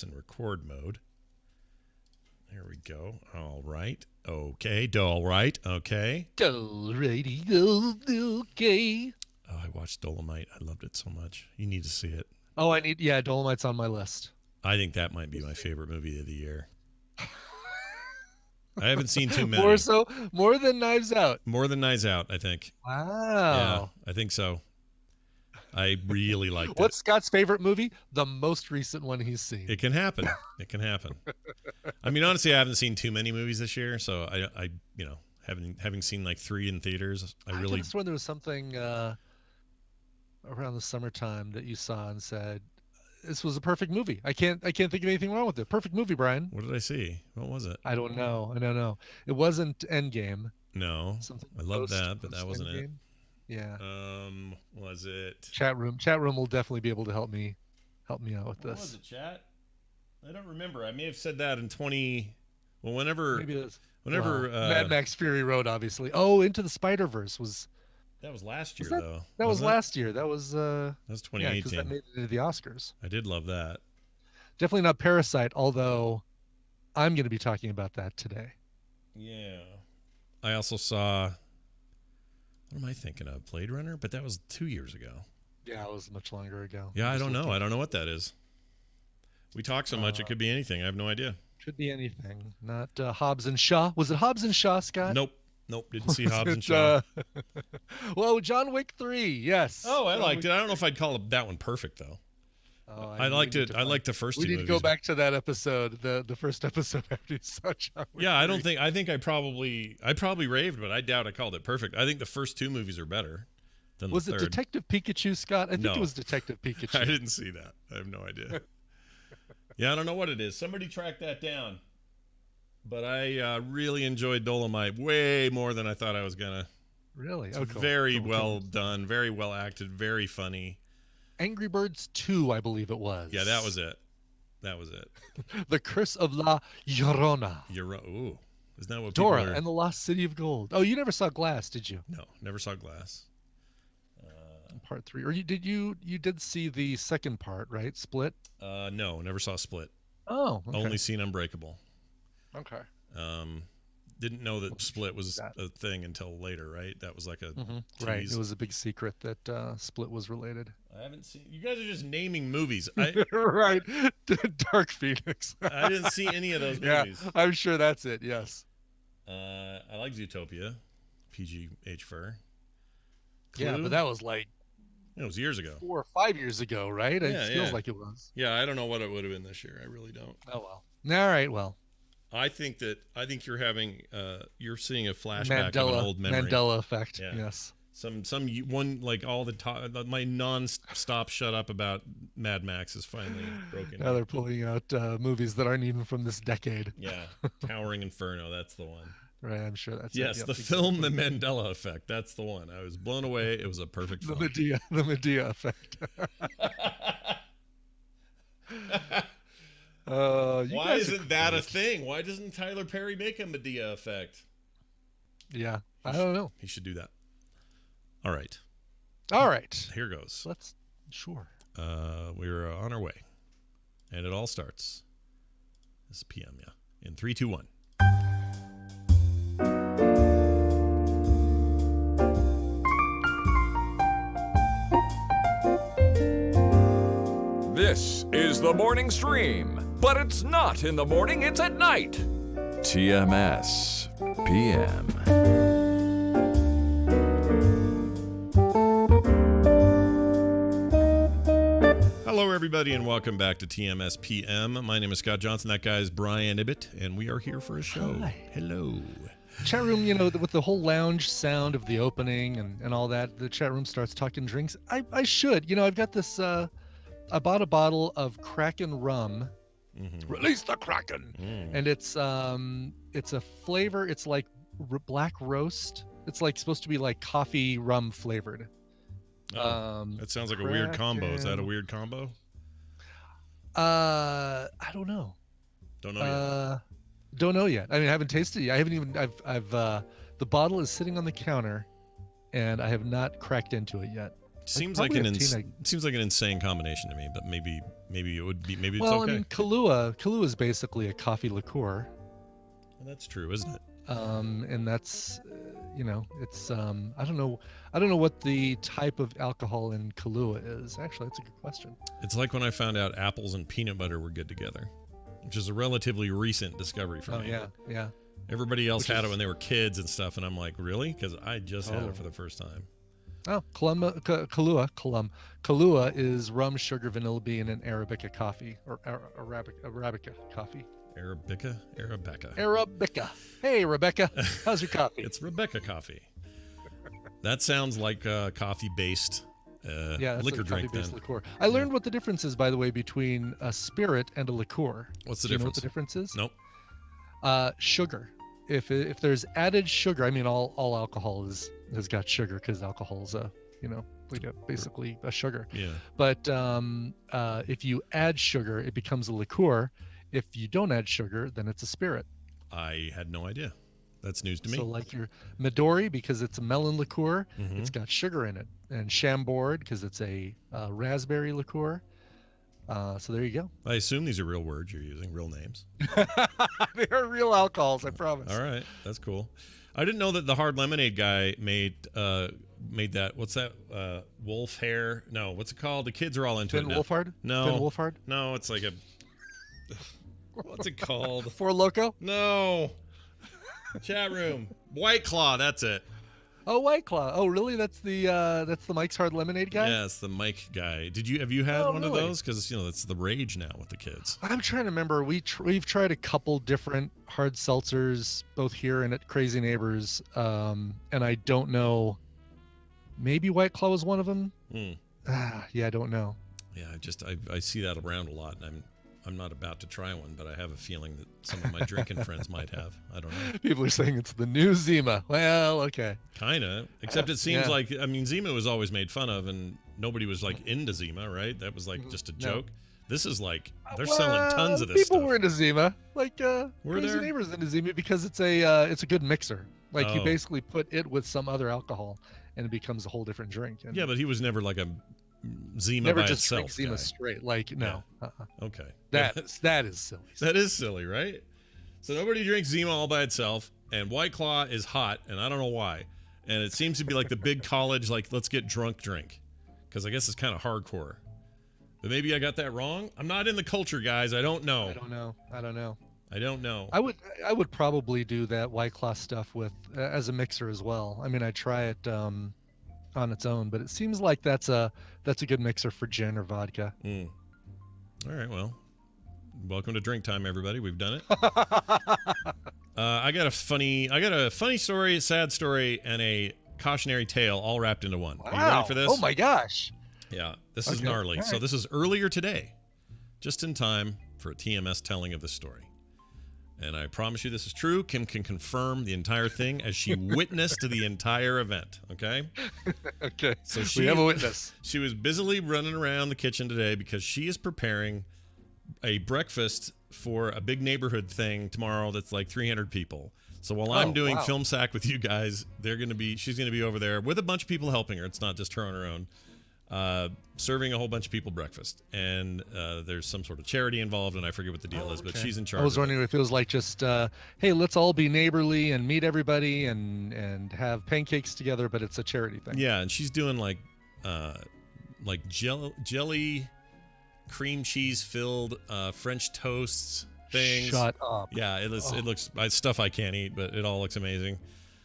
in record mode. There we go. All right. Okay. All right. Okay. Alrighty. Okay. Oh, I watched Dolomite. I loved it so much. You need to see it. Oh, Dolomite's on my list. I think that might be my favorite movie of the year. I haven't seen too many. More than Knives Out. More than Knives Out, I think. Wow. Yeah, I think so. I really liked it. What's Scott's favorite movie? The most recent one he's seen. It can happen. It can happen. I mean, honestly, I haven't seen too many movies this year, so I having seen like 3 in theaters, I could have sworn there was something around the summertime that you saw and said this was a perfect movie. I can't think of anything wrong with it. Perfect movie, Brian. What did I see? What was it? I don't know. It wasn't Endgame. No. I love that, but that wasn't it. Yeah. Was it? Chat room will definitely be able to help me out with this. What was it, chat? I don't remember. I may have said that in 20. Well, whenever. Maybe it was. Whenever. Mad Max Fury Road, obviously. Oh, Into the Spider-Verse was. That was last year, though. That was last year. That was. That was 2018. Yeah, because that made it into the Oscars. I did love that. Definitely not Parasite, although I'm going to be talking about that today. Yeah. I also saw. What am I thinking of? Blade Runner? But that was 2 years ago. Yeah, it was much longer ago. Yeah, I don't know. I don't know what that is. We talk so much, it could be anything. I have no idea. Could be anything. Not Hobbs and Shaw. Was it Hobbs and Shaw, Scott? Nope. Didn't see Hobbs and Shaw. Well, John Wick 3, yes. Oh, I liked it. I don't know if I'd call that one perfect, though. Oh, I liked it. I liked the first two movies. We need to go back to that episode, the first episode after you saw John Wick. Yeah, I think I probably raved, but I doubt I called it perfect. I think the first 2 movies are better than the third. Was it Detective Pikachu, Scott? I think it was Detective Pikachu. I didn't see that. I have no idea. Yeah, I don't know what it is. Somebody track that down. But I really enjoyed Dolomite way more than I thought I was gonna. Really? It's very well done, very well acted, very funny. Angry Birds 2, I believe it was. Yeah, that was it. The Curse of La Llorona. Ooh. Isn't that what Dora people are... and the Lost City of Gold. Oh, you never saw Glass, did you? No, never saw Glass. Part 3. Or you did see the second part, right? Split? No, never saw Split. Oh, okay. Only seen Unbreakable. Okay. Didn't know that Split was a thing until later, right? That was like a tease. Right. It was a big secret that Split was related. I haven't seen. You guys are just naming movies. Right. Dark Phoenix. I didn't see any of those movies. Yeah, I'm sure that's it. Yes. I like Zootopia, PGH Fur. Clue? Yeah, but that was like. It was years ago. 4 or 5 years ago, right? Yeah, it feels like it was. Yeah, I don't know what it would have been this year. I really don't. Oh well. All right. Well. I think you're having you're seeing a flashback of an old memory. Mandela effect. Yeah. Yes. Some one like all the talk. My non-stop shut up about Mad Max is finally broken. Now they're pulling out movies that aren't even from this decade. Yeah, Towering Inferno. That's the one. Right, I'm sure that's yes, the film The Mandela Effect. That's the one. I was blown away. It was a perfect film. The Medea Effect. Why isn't that a thing? Why doesn't Tyler Perry make a Medea Effect? Yeah, I don't know. He should do that. All right. Here goes. Sure. We're on our way, and it all starts. This is PM, yeah. In 3, 2, 1. This is the morning stream, but it's not in the morning, it's at night. Tmspm. Hello, everybody, and welcome back to Tmspm. My name is Scott Johnson. That guy is Brian Ibbett, and we are here for a show. Hi. Hello. Chat room, with the whole lounge sound of the opening and all that, the chat room starts talking drinks. I should. I've got this... I bought a bottle of Kraken rum. Mm-hmm. Release the Kraken. And it's a flavor. It's like black roast. It's like supposed to be like coffee rum flavored. That sounds like a weird combo. Is that a weird combo? I don't know. Don't know yet. Don't know yet. I mean, I haven't tasted it yet. I haven't even. The bottle is sitting on the counter, and I have not cracked into it yet. Seems probably like a Tina. seems like an insane combination to me, but maybe it would be, maybe it's Well, okay. I mean, Kahlua is basically a coffee liqueur. Well, that's true, isn't it? And that's, it's I don't know what the type of alcohol in Kahlua is. Actually, that's a good question. It's like when I found out apples and peanut butter were good together, which is a relatively recent discovery for me. Oh yeah. Everybody else had it when they were kids and stuff, and I'm like, really? Because I just had Oh. it for the first time. Oh, Kahlua is rum, sugar, vanilla bean, and Arabica coffee, or Arabica coffee. Arabica. Arabica. Hey, Rebecca, how's your coffee? It's Rebecca coffee. That sounds like a coffee-based that's liquor a drink. coffee-based Then liqueur. I learned what the difference is, by the way, between a spirit and a liqueur. What's the Do you difference? know what the difference is? Nope. Sugar. If there's added sugar, I mean, all alcohol has got sugar because alcohol's basically a sugar. Yeah. But if you add sugar, it becomes a liqueur. If you don't add sugar, then it's a spirit. I had no idea. That's news to me. So like your Midori, because it's a melon liqueur, Mhm. it's got sugar in it, and Chambord because it's a raspberry liqueur. So there you go. I assume these are real words you're using, real names. They are real alcohols, I promise. All right, that's cool. I didn't know that the hard lemonade guy made that. What's that? Wolf hair? No, what's it called? The kids are all into Finn it now. Wolfhard? No. Finn Wolfhard? No, it's like a. What's it called? Four Loko? No. Chat room. White Claw. That's it. Oh, White Claw. Oh, really? That's the Mike's Hard Lemonade guy? Yeah, it's the Mike guy. Have you had one of really? those? Because that's the rage now with the kids. I'm trying to remember. We've tried a couple different hard seltzers, both here and at Crazy Neighbors, and I don't know. Maybe White Claw was one of them. Yeah, I don't know. Yeah, I see that around a lot, and I'm not about to try one, but I have a feeling that some of my drinking friends might have. I don't know. People are saying it's the new Zima. Well, okay. Kinda, except it seems Yeah. like, I mean, Zima was always made fun of, and nobody was like into Zima, right? That was like just a No. joke. This is like they're selling tons of this People stuff. were into Zima, like Were Crazy there? Neighbors into Zima because it's a good mixer. Like you Oh. basically put it with some other alcohol, and it becomes a whole different drink. And Yeah, but he was never like a Zima never by just itself drink Zima guy. straight. Like no, Okay. that is silly. That is silly, right? So nobody drinks Zima all by itself, and White Claw is hot, and I don't know why. And it seems to be like the big college, like, let's get drunk drink. Because I guess it's kind of hardcore. But maybe I got that wrong. I'm not in the culture, guys. I don't know. I don't know. I don't know. I would probably do that White Claw stuff with as a mixer as well. I mean, I try it on its own, but it seems like that's a good mixer for gin or vodka. All right, well, welcome to drink time, everybody. We've done it. I got a funny story, a sad story, and a cautionary tale all wrapped into one. Are you ready for this? Oh my gosh. Yeah, this is Okay, gnarly. all So right. this is earlier today, just in time for a TMS telling of this story. And I promise you this is true. Kim can confirm the entire thing as she witnessed the entire event, okay? Okay. So we have a witness. She was busily running around the kitchen today because she is preparing a breakfast for a big neighborhood thing tomorrow that's like 300 people. So while I'm doing wow. Film Sack with you guys, she's going to be over there with a bunch of people helping her. It's not just her on her own. Serving a whole bunch of people breakfast, and there's some sort of charity involved, and I forget what the deal is, but she's in charge. I was of it. wondering if it was like just, hey, let's all be neighborly and meet everybody and have pancakes together, but it's a charity thing. Yeah, and she's doing like jelly, cream cheese filled French toasts things. Shut up. Yeah, it looks stuff I can't eat, but it all looks amazing.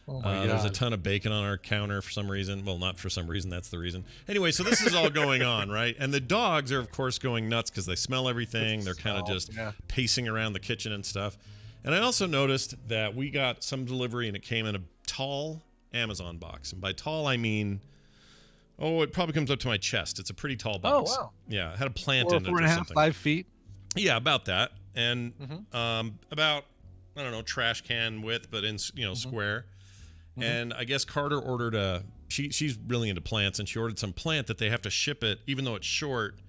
Oh my God. There's a ton of bacon on our counter for some reason. Well, not for some reason. That's the reason. Anyway, so this is all going on, right? And the dogs are, of course, going nuts because they smell everything. They're kind of just pacing around the kitchen and stuff. And I also noticed that we got some delivery, and it came in a tall Amazon box. And by tall, I mean, it probably comes up to my chest. It's a pretty tall box. Oh, wow. Yeah, it had a plant Four in it and or a half, something. 5 feet. Yeah, about that. And about, I don't know, trash can width, but in, square. And I guess Carter ordered she's really into plants, and she ordered some plant that they have to ship it, even though it's short.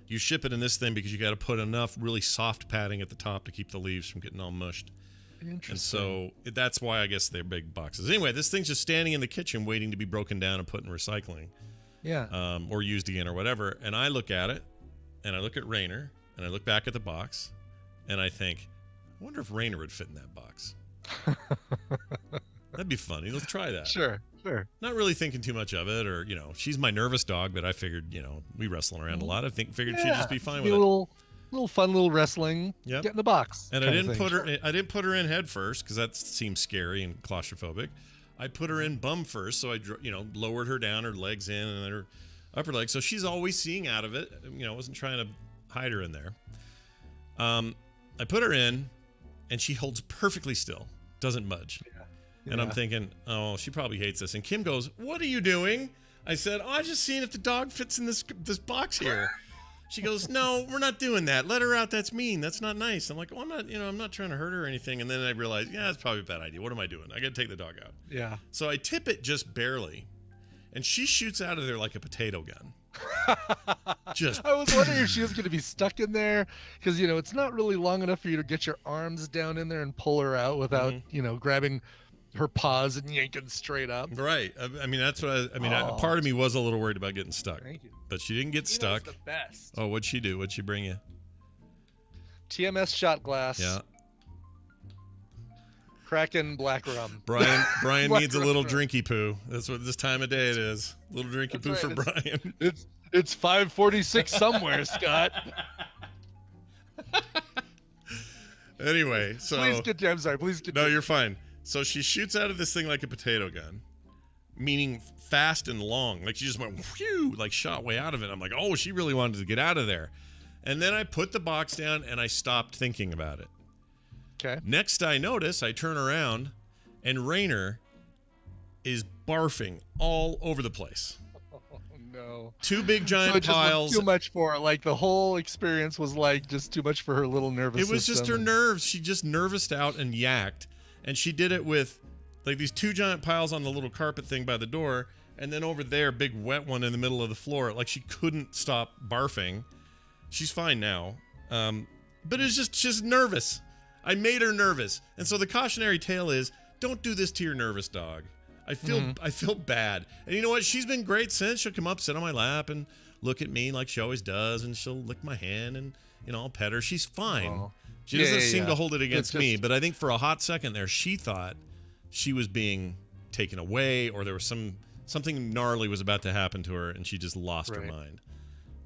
You ship it in this thing because you got to put enough really soft padding at the top to keep the leaves from getting all mushed. Interesting. And so that's why I guess they're big boxes. Anyway, this thing's just standing in the kitchen waiting to be broken down and put in recycling. Yeah. Or used again or whatever. And I look at it, and I look at Rainer, and I look back at the box, and I think, I wonder if Rainer would fit in that box. That'd be funny. Let's try that. Sure. Not really thinking too much of it, or she's my nervous dog, but I figured, we wrestling around a lot. I figured she'd just be fine with it. Little fun, little wrestling. Yep. Get in the box. And I didn't put her in head first because that seems scary and claustrophobic. I put her in bum first, so I lowered her down, her legs in, and then her upper leg. So she's always seeing out of it. I wasn't trying to hide her in there. I put her in, and she holds perfectly still, doesn't budge. Yeah. And I'm thinking, oh, she probably hates this. And Kim goes, "What are you doing?" I said, "Oh, I'm just seeing if the dog fits in this box here." She goes, "No, we're not doing that. Let her out. That's mean. That's not nice." I'm like, "Oh, I'm not trying to hurt her or anything." And then I realized, yeah, that's probably a bad idea. What am I doing? I got to take the dog out. Yeah. So I tip it just barely, and she shoots out of there like a potato gun. I was wondering if she was going to be stuck in there because it's not really long enough for you to get your arms down in there and pull her out without grabbing her paws and yanking straight up. Right. I mean, that's what part of me was a little worried about getting stuck. Thank you. But she didn't get stuck. The best. Oh, what'd she do? What'd she bring you? TMS shot glass. Yeah. Kraken black rum. Brian needs a little drinky poo. That's what this time of day it is. A little drinky poo for Brian. It's 5:46 somewhere, Scott. Anyway, so please continue. I'm sorry. Please continue. No, you're fine. So she shoots out of this thing like a potato gun, meaning fast and long. Like she just went whew, like shot way out of it. I'm like, oh, she really wanted to get out of there. And then I put the box down and I stopped thinking about it. Okay. Next I notice, I turn around and Rainer is barfing all over the place. Oh, no. Two big giant so piles. Too much for her. Like the whole experience was like just too much for her little nervous system. It was just her nerves. She just nervoused out and yacked. And she did it with like these two giant piles on the little carpet thing by the door. And then over there, big wet one in the middle of the floor. Like she couldn't stop barfing. She's fine now. But it's just nervous. I made her nervous. And so the cautionary tale is, don't do this to your nervous dog. I feel bad. And you know what? She's been great since. She'll come up, sit on my lap, and look at me like she always does. And she'll lick my hand, and I'll pet her. She's fine. Oh. She doesn't seem to hold it against me. But I think for a hot second there, she thought she was being taken away, or there was something gnarly was about to happen to her, and she just lost her mind.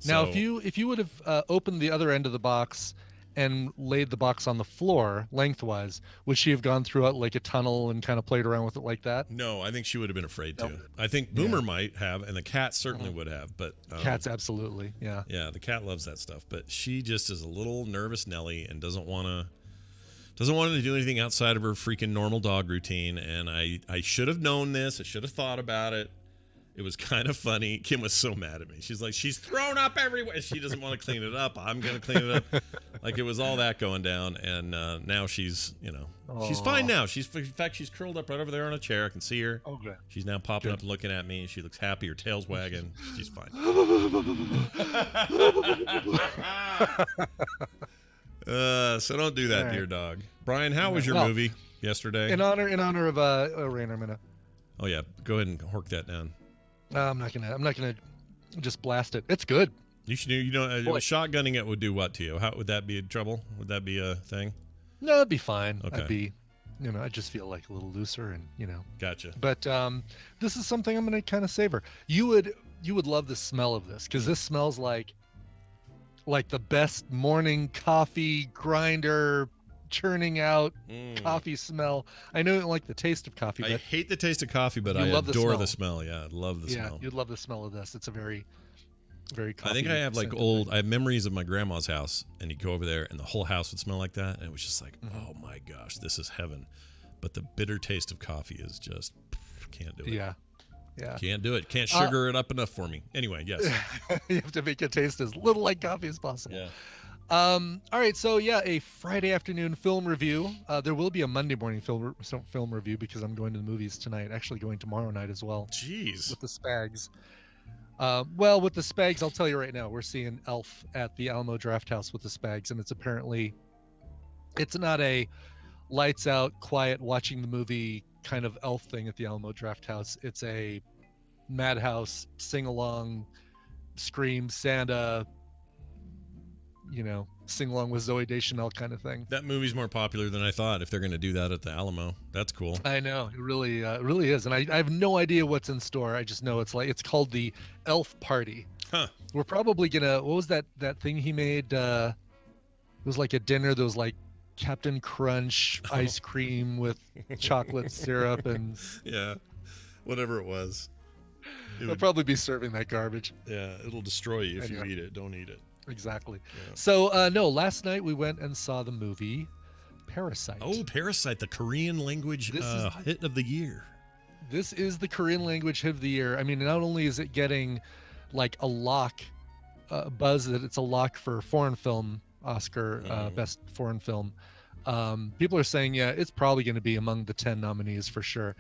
Now, if you would have opened the other end of the box and laid the box on the floor lengthwise, would she have gone through it like a tunnel and kind of played around with it like that? No, I think she would have been afraid to. I think Boomer might have, and the cat certainly would have. But cats absolutely, yeah. Yeah, the cat loves that stuff, but she just is a little nervous Nelly and doesn't want to do anything outside of her freaking normal dog routine. And I should have known this. I should have thought about it. It was kind of funny. Kim was so mad at me. She's like, she's thrown up everywhere. She doesn't want to clean it up. I'm going to clean it up. Like it was all that going down. And now she's, she's fine now. In fact, she's curled up right over there on a chair. I can see her. Oh, good. She's now popping up and looking at me. She looks happy. Her tail's wagging. She's fine. So don't do that to your dog. Brian, how was your movie yesterday? In honor of Rainer, I'm gonna. Oh yeah, go ahead and hork that down. I'm not gonna just blast it. It's good. You should shotgunning it would do what to you? How would that be trouble? Would that be a thing? No, it'd be fine. Okay. I'd be, I just feel like a little looser and Gotcha. But this is something I'm gonna kind of savor. You would love the smell of this because this smells like the best morning coffee grinder churning out coffee smell. I know you don't like the taste of coffee, but I hate the taste of coffee, but I adore the smell. Yeah, I love the smell. You'd love the smell of this. It's a very, very coffee. I think I have I have memories of my grandma's house, and you go over there and the whole house would smell like that, and it was just like, oh my gosh, this is heaven. But the bitter taste of coffee is just, can't do it. Yeah. Can't do it. Can't sugar it up enough for me. Anyway, yes. You have to make it taste as little like coffee as possible. Yeah. All right, so a Friday afternoon film review. There will be a Monday morning film review because I'm going to the movies tonight. Actually, going tomorrow night as well. Jeez. With the Spags. With the Spags, I'll tell you right now, we're seeing Elf at the Alamo Drafthouse with the Spags, and it's not a lights out, quiet, watching the movie kind of Elf thing at the Alamo Drafthouse. It's a Madhouse, sing along, scream, Santa, sing along with Zoe Deschanel kind of thing. That movie's more popular than I thought. If they're going to do that at the Alamo, that's cool. I know it really is, and I have no idea what's in store. I just know it's called the Elf Party. Huh. We're probably gonna. What was that thing he made? It was like a dinner that was like Captain Crunch ice cream with chocolate syrup and yeah, whatever it was. They'll probably be serving that garbage. Yeah, it'll destroy you if you eat it. Don't eat it. Exactly. Yeah. So no, last night we went and saw the movie Parasite. Oh, Parasite, the Korean language hit of the year. This is the Korean language hit of the year. I mean, not only is it getting like a lock buzz that it's a lock for foreign film Oscar, best foreign film. People are saying, yeah, it's probably going to be among the 10 nominees for sure.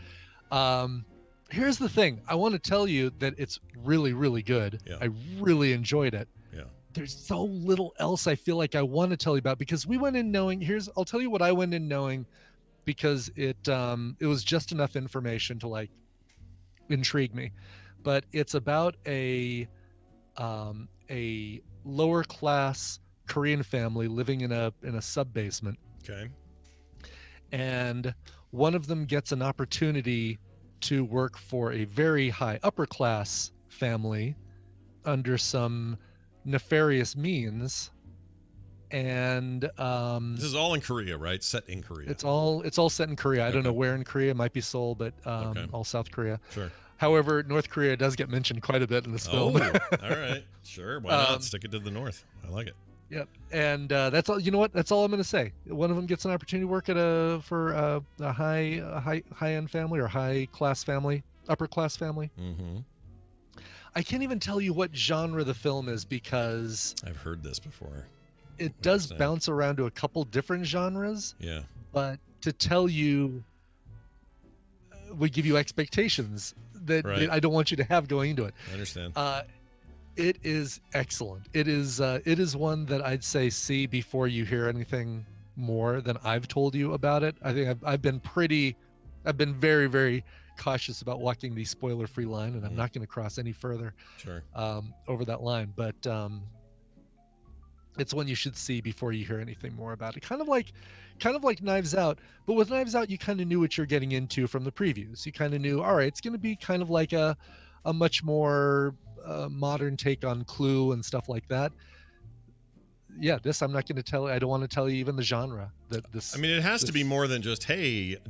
Here's the thing. I want to tell you that it's really, really good. Yeah. I really enjoyed it. Yeah. There's so little else I feel like I want to tell you about because we went in knowing, I'll tell you what I went in knowing because it was just enough information to like intrigue me. But it's about a lower class Korean family living in a sub basement. Okay. And one of them gets an opportunity to work for a very high upper class family under some nefarious means. And this is all in Korea, right? Set in Korea. It's all set in Korea. I don't know where in Korea. It might be Seoul, but all South Korea. Sure. However, North Korea does get mentioned quite a bit in this film. Oh, all right. Sure. Why not? Stick it to the north. I like it. Yep. And that's all. You know what? That's all I'm going to say. One of them gets an opportunity to work at a high-end family or high-class family, upper-class family. Mm-hmm. I can't even tell you what genre the film is because I've heard this before. It does bounce around to a couple different genres. Yeah. But to tell you would give you expectations that I don't want you to have going into it. I understand. It is excellent. It is one that I'd say see before you hear anything more than I've told you about it. I think I've been very, very cautious about walking the spoiler-free line, and I'm not going to cross any further over that line. But it's one you should see before you hear anything more about it. Kind of like Knives Out, but with Knives Out, you kind of knew what you're getting into from the previews. You kind of knew, all right, it's going to be kind of like a much more modern take on Clue and stuff like that. Yeah, this I'm not going to tell. I don't want to tell you even the genre. I mean, it has to be more than just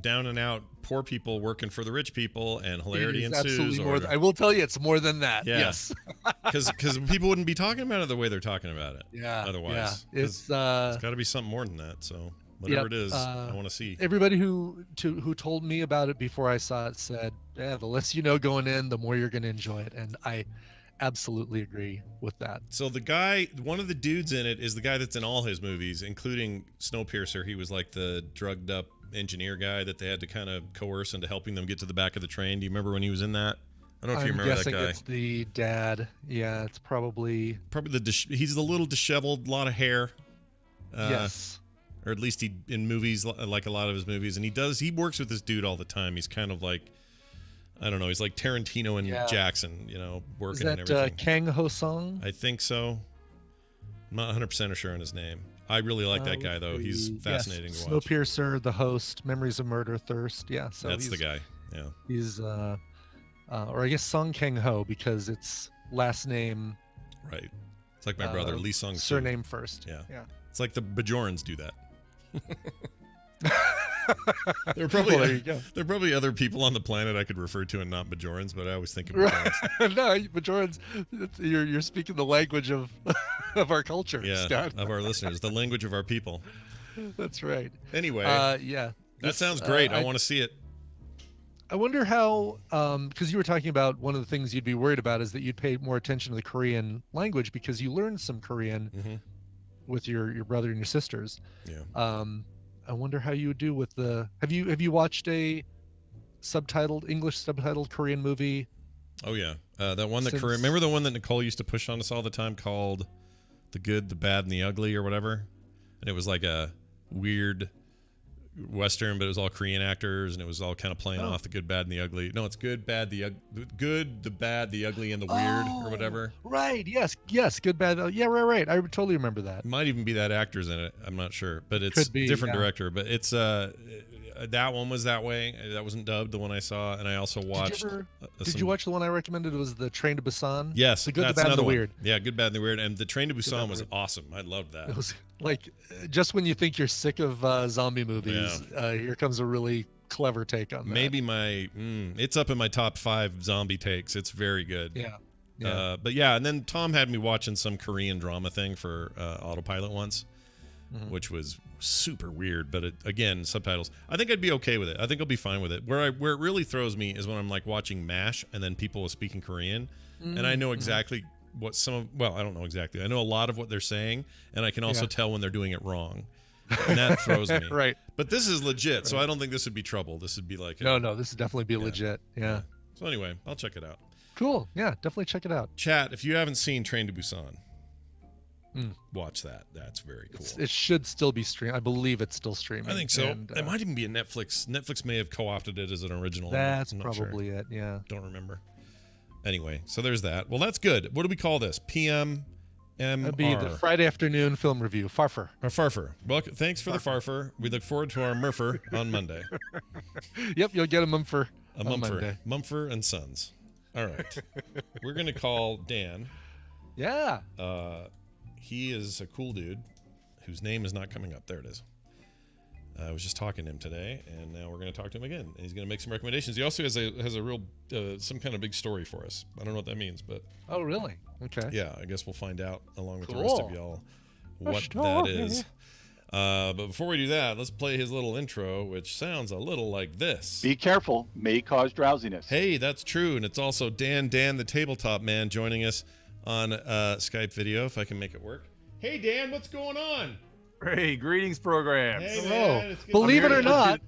down and out poor people working for the rich people and hilarity ensues. Absolutely more. I will tell you, it's more than that. Yeah. Yes, because people wouldn't be talking about it the way they're talking about it. Yeah. Otherwise, yeah. It's got to be something more than that. So whatever it is, I want to see. Everybody who told me about it before I saw it said, "Yeah, the less you know going in, the more you're going to enjoy it," and I absolutely agree with that. So one of the dudes in it is the guy that's in all his movies, including Snowpiercer. He was like the drugged up engineer guy that they had to kind of coerce into helping them get to the back of the train. Do you remember when he was in that? I don't know if you remember that guy. I'm guessing it's the dad. Yeah, it's probably he's a little disheveled, a lot of hair. Yes. Or at least in movies, like a lot of his movies, and he works with this dude all the time. He's kind of like, I don't know. He's like Tarantino and Jackson, working and everything. Is that Kang Ho Song? I think so. I'm not 100% sure on his name. I really like that guy, though. He's fascinating to watch. Snowpiercer, The Host, Memories of Murder, Thirst. Yeah, so that's the guy. Yeah. He's, or I guess Song Kang Ho because it's last name. Right. It's like my brother, Lee Sung. Surname first. Yeah. It's like the Bajorans do that. There are probably other people on the planet I could refer to and not Bajorans, but I always think of Bajorans. No, Bajorans, you're speaking the language of our culture, Scott. Of our listeners, the language of our people. That's right. Anyway, that sounds great. I want to see it. I wonder how, because you were talking about one of the things you'd be worried about is that you'd pay more attention to the Korean language because you learned some Korean with your brother and your sisters. Yeah. I wonder how you would do with the. Have you watched a English subtitled Korean movie? Oh yeah, that one that remember the one that Nicole used to push on us all the time called "The Good, the Bad, and the Ugly" or whatever, and it was like a weird Western, but it was all Korean actors, and it was all kind of playing off the good, bad, and the ugly. No, it's good, bad, the bad, the ugly, and the weird, or whatever. Right. Yes. Good, bad. Yeah. Right. I totally remember that. Might even be that actor's in it. I'm not sure, but it's Could be, different director. But it's that one was that way. That wasn't dubbed, the one I saw, and I also watched. Did you watch the one I recommended? It was the Train to Busan. Yes, the good, that's the bad, and the another weird. One. Yeah, good, bad, and the weird. And the Train to Busan was awesome. I loved that. It was like just when you think you're sick of zombie movies, here comes a really clever take on that. Maybe it's up in my top 5 zombie takes. It's very good. Yeah. But yeah, and then Tom had me watching some Korean drama thing for autopilot once, which was super weird. But again, subtitles. I think I'd be okay with it. I think I'll be fine with it. Where it really throws me is when I'm like watching MASH and then people are speaking Korean, and I know exactly what I don't know exactly. I know a lot of what they're saying, and I can also tell when they're doing it wrong. And that throws me. Right. But this is legit, so I don't think this would be trouble. This would be like no, this would definitely be legit. Yeah. So anyway, I'll check it out. Cool. Yeah, definitely check it out. Chat, if you haven't seen Train to Busan, watch that. That's very cool. It should still be streamed. I believe it's still streaming. I think so. It might even be a Netflix. Netflix may have co-opted it as an original. That's probably it. Yeah. Don't remember. Anyway, so there's that. Well, that's good. What do we call this? PM. That'd be the Friday afternoon film review. Farfer. Our Farfer. Well, thanks for the Farfer. We look forward to our Murpher on Monday. Yep, you'll get a Mumfer. A Mumfer. Mumfer and Sons. All right. We're going to call Dan. Yeah. He is a cool dude whose name is not coming up. There it is. I was just talking to him today, and now we're going to talk to him again. And he's going to make some recommendations. He also has a real some kind of big story for us. I don't know what that means, but oh, really? Okay. Yeah, I guess we'll find out along with the rest of y'all what that is. But before we do that, let's play his little intro, which sounds a little like this. Be careful, may cause drowsiness. Hey, that's true, and it's also Dan, the tabletop man, joining us on Skype video, if I can make it work. Hey, Dan, what's going on? Hey, greetings, programs. Hey, man, believe it or not,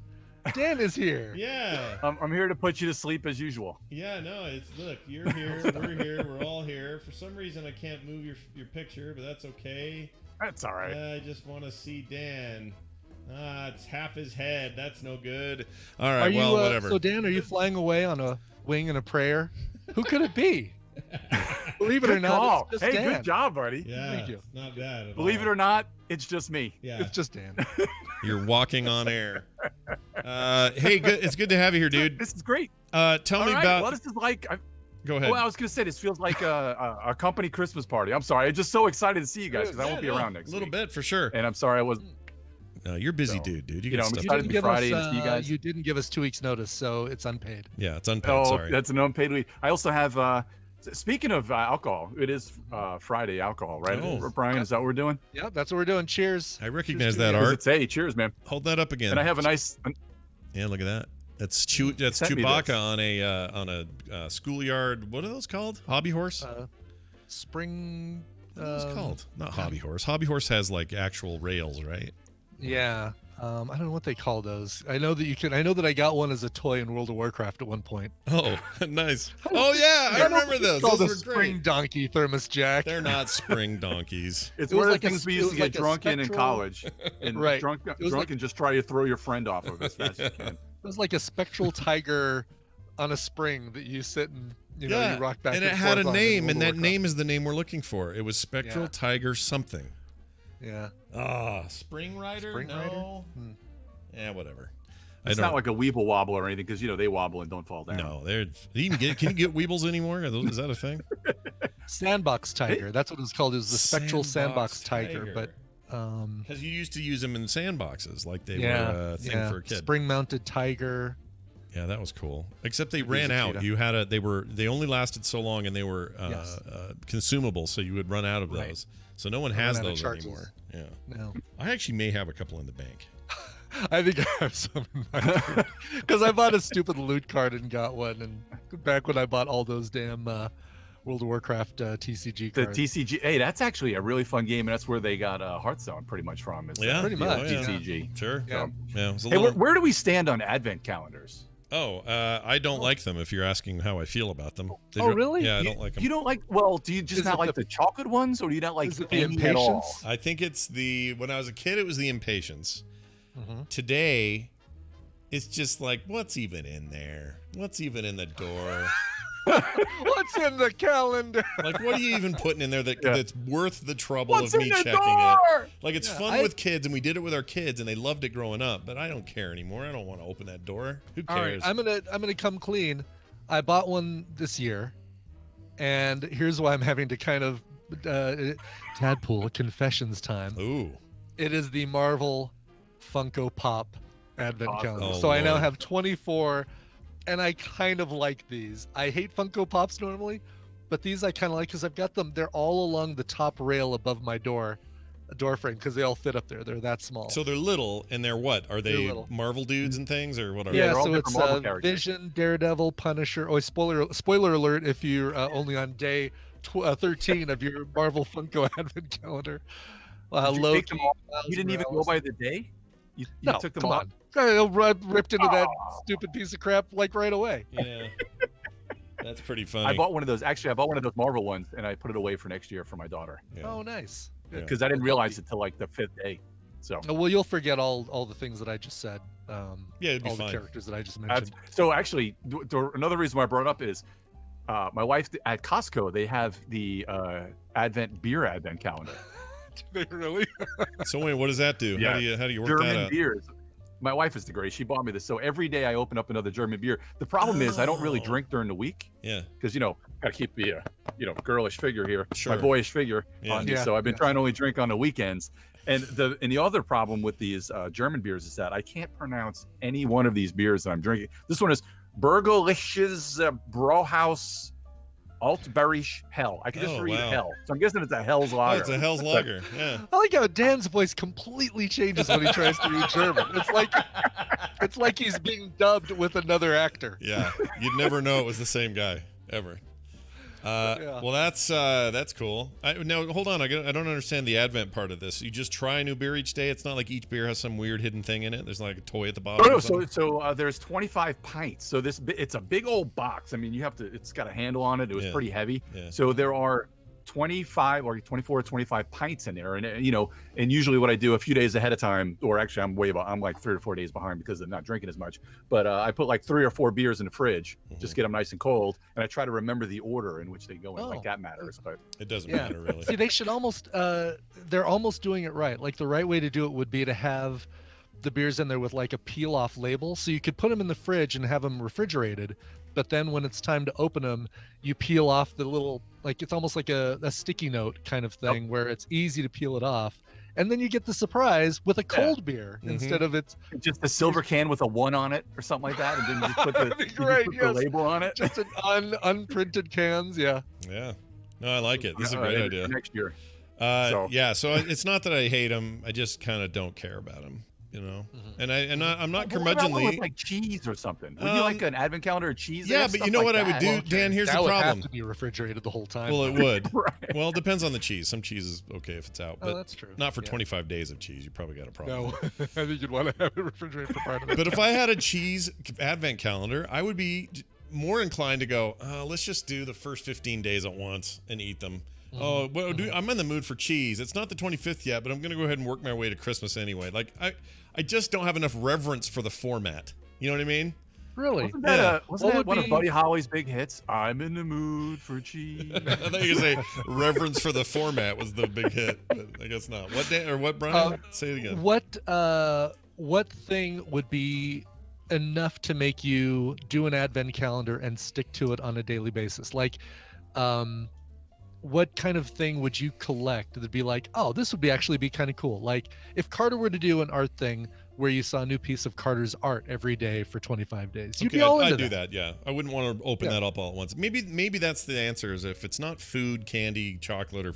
Dan is here. Yeah. I'm here to put you to sleep as usual. Yeah, no, look, you're here, we're here, we're all here. For some reason, I can't move your picture, but that's okay. That's all right. I just want to see Dan. It's half his head. That's no good. All right, whatever. So, Dan, are you flying away on a wing and a prayer? Who could it be? Believe it or not, it's just Dan. Good job, buddy. Yeah, thank you. It's not bad at Believe all. it or not, it's just me. Yeah, it's just Dan. You're walking on air. Hey, good. It's good to have you here, dude. This is great. Tell me about. Well, this is like. Go ahead. Well, I was gonna say this feels like a company Christmas party. I'm sorry. I'm just so excited to see you guys because I won't be around next week. A little bit for sure. And I'm sorry I wasn't. No, you're busy, dude. You know, I'm excited to be Friday and see you guys. You didn't give us 2 weeks notice, so it's unpaid. Yeah, it's unpaid. Oh, sorry. That's an unpaid week. I also have. Speaking of alcohol, it is Friday alcohol, right? Oh. Brian, is that what we're doing? Yeah, that's what we're doing. Cheers. I recognize cheers, that art. Hey, cheers, man. Hold that up again. And I have a nice. Yeah, look at that. That's Chewbacca on a schoolyard. What are those called? Hobby horse? Spring. What are those called? Not hobby horse. Hobby horse has like actual rails, right? Yeah. I don't know what they call those. I know that you can. I know that I got one as a toy in World of Warcraft at one point. Oh, nice. Oh yeah, I remember those. Those were a spring great. Donkey thermos jack. They're not spring donkeys. It's one of the things we used to get drunk in college. And right. Drunk and just try to throw your friend off of as fast as you can. It was like a spectral tiger on a spring that you sit and you rock back. And it had a name, and that name is the name we're looking for. It was Spectral Tiger something. Yeah. Spring Rider? Spring no. Rider? Yeah, whatever. It's not like a Weeble Wobble or anything because they wobble and don't fall down. No, can you get Weebles anymore? Is that a thing? Sandbox Tiger. That's what it was called. It was the Spectral Sandbox Tiger. But because you used to use them in sandboxes, like they were a thing for a kid. Spring mounted tiger. Yeah, that was cool. Except they ran out. They only lasted so long, and they were consumable, so you would run out of those. So no one has those anymore. Yeah. No. I actually may have a couple in the bank. I think I have some in my because I bought a stupid loot card and got one, and back when I bought all those damn World of Warcraft TCG cards. The TCG, hey, that's actually a really fun game, and that's where they got Hearthstone pretty much from. Pretty much. TCG. Sure. Yeah. Hey, where do we stand on advent calendars? Oh, I don't like them. If you're asking how I feel about them. Really? Yeah, I don't like them. You don't like? Well, do you just not like the chocolate ones, or do you not like the any at all? I think it's when I was a kid, it was the impatience. Today, it's just like, what's even in there? What's even in the door? What's in the calendar? Like, what are you even putting in there that's worth the trouble What's of me in the checking door? it? Like, it's fun with kids, and we did it with our kids, and they loved it growing up. But I don't care anymore. I don't want to open that door. Who cares? All right, I'm gonna come clean. I bought one this year, and here's why I'm having to kind of Tadpool confessions time. Ooh. It is the Marvel Funko Pop Advent Calendar. Oh, so I now Lord. have 24, and I kind of like these. I hate Funko Pops normally, but these I kind of like because I've got them. They're all along the top rail above my door frame because they all fit up there. They're that small. So they're little, and they're what? Are they little. Marvel dudes and things, or what are Yeah, they're all so different it's Marvel characters. Vision, Daredevil, Punisher. Oh, spoiler alert! If you're only on day 13 of your Marvel Funko Advent Calendar, Did you Loki. take them all? Miles You didn't even go Morales. by the day? You No, took them come all? on. I ripped into that stupid piece of crap like right away. Yeah. That's pretty funny. I bought one of those. Actually, I bought one of those Marvel ones, and I put it away for next year for my daughter Yeah. Oh, nice. Good. because I didn't realize it till like the 5th day. So Well, you'll forget all the things that I just said. Yeah, it'd be all fine. the characters that I just that's, mentioned. so actually, another reason why I brought it up is my wife at Costco. They have the Advent beer Advent calendar. They really? So wait, what does that do? Yeah. How do you work that German out? beers. My wife is the greatest. She bought me this. So every day I open up another German beer. The problem is I don't really Oh. drink during the week Yeah. because gotta keep the girlish figure here, Sure. my boyish figure Yeah. on me. Yeah, So I've been yeah. trying to only drink on the weekends. And the other problem with these German beers is that I can't pronounce any one of these beers that I'm drinking. This one is Burgerliches Brauhaus Altbergisch Hell. I can just Oh, read wow. Hell. So I'm guessing it's a Hell's Oh, Lager. it's a Hell's Lager. Yeah. I like how Dan's voice completely changes when he tries to read German. It's like he's being dubbed with another actor. Yeah. You'd never know it was the same guy ever. Yeah. Well, that's cool. Now, hold on. I don't understand the Advent part of this. You just try a new beer each day. It's not like each beer has some weird hidden thing in it. There's like a toy at the bottom. Oh no! or something? So there's 25 pints. So it's a big old box. I mean, it's got a handle on it. It was Yeah. pretty heavy. Yeah. So there are 25 or 24 or 25 pints in there, and and usually what I do a few days ahead of time, or actually I'm like 3 or 4 days behind because I'm not drinking as much. But I put like 3 or 4 beers in the fridge, just get them nice and cold, and I try to remember the order in which they go in. Oh. Like that matters. But It doesn't Yeah. matter really. See, they should almost they're almost doing it right. Like the right way to do it would be to have the beers in there with like a peel off label, so you could put them in the fridge and have them refrigerated, but then when it's time to open them, you peel off the little, like it's almost like a sticky note kind of thing where it's easy to peel it off, and then you get the surprise with a cold beer instead of it's just a silver can with a 1 on it or something like that, and then you just put the, That'd be you just great, put the yes. label on it. just an unprinted cans. Yeah. Yeah. No, I like it. This is a great idea. Next year. Yeah. So it's not that I hate them. I just kind of don't care about them. And I'm not What about one with curmudgeonly. like cheese or something? Would you like an advent calendar of cheese? They Yeah, have but stuff you know like what I would that. do, Dan? Here's that the would problem. have to be refrigerated the whole time. Well, it would. Right. Well, it depends on the cheese. Some cheese is okay if it's out, but that's true. not for Yeah. 25 days of cheese. You probably got a problem. No, I think you'd want to have it refrigerated for part of it. But if I had a cheese advent calendar, I would be more inclined to go, let's just do the first 15 days at once and eat them. Oh, well, I'm in the mood for cheese. It's not the 25th yet, but I'm going to go ahead and work my way to Christmas anyway. Like, I just don't have enough reverence for the format. You know what I mean? Really? Wasn't that, Yeah. wasn't What that would one of be- Buddy Holly's big hits? I'm in the mood for cheese. I thought you were going to say reverence for the format was the big hit, but I guess not. What day or what, Brian? Say it again. What thing would be enough to make you do an advent calendar and stick to it on a daily basis? Like, what kind of thing would you collect that'd be like, oh, this would actually be kind of cool? Like if Carter were to do an art thing where you saw a new piece of Carter's art every day for 25 days, you'd Okay, be all into I'd do that. Yeah, I wouldn't want to open that up all at once. Maybe that's the answer. Is if it's not food, candy, chocolate, or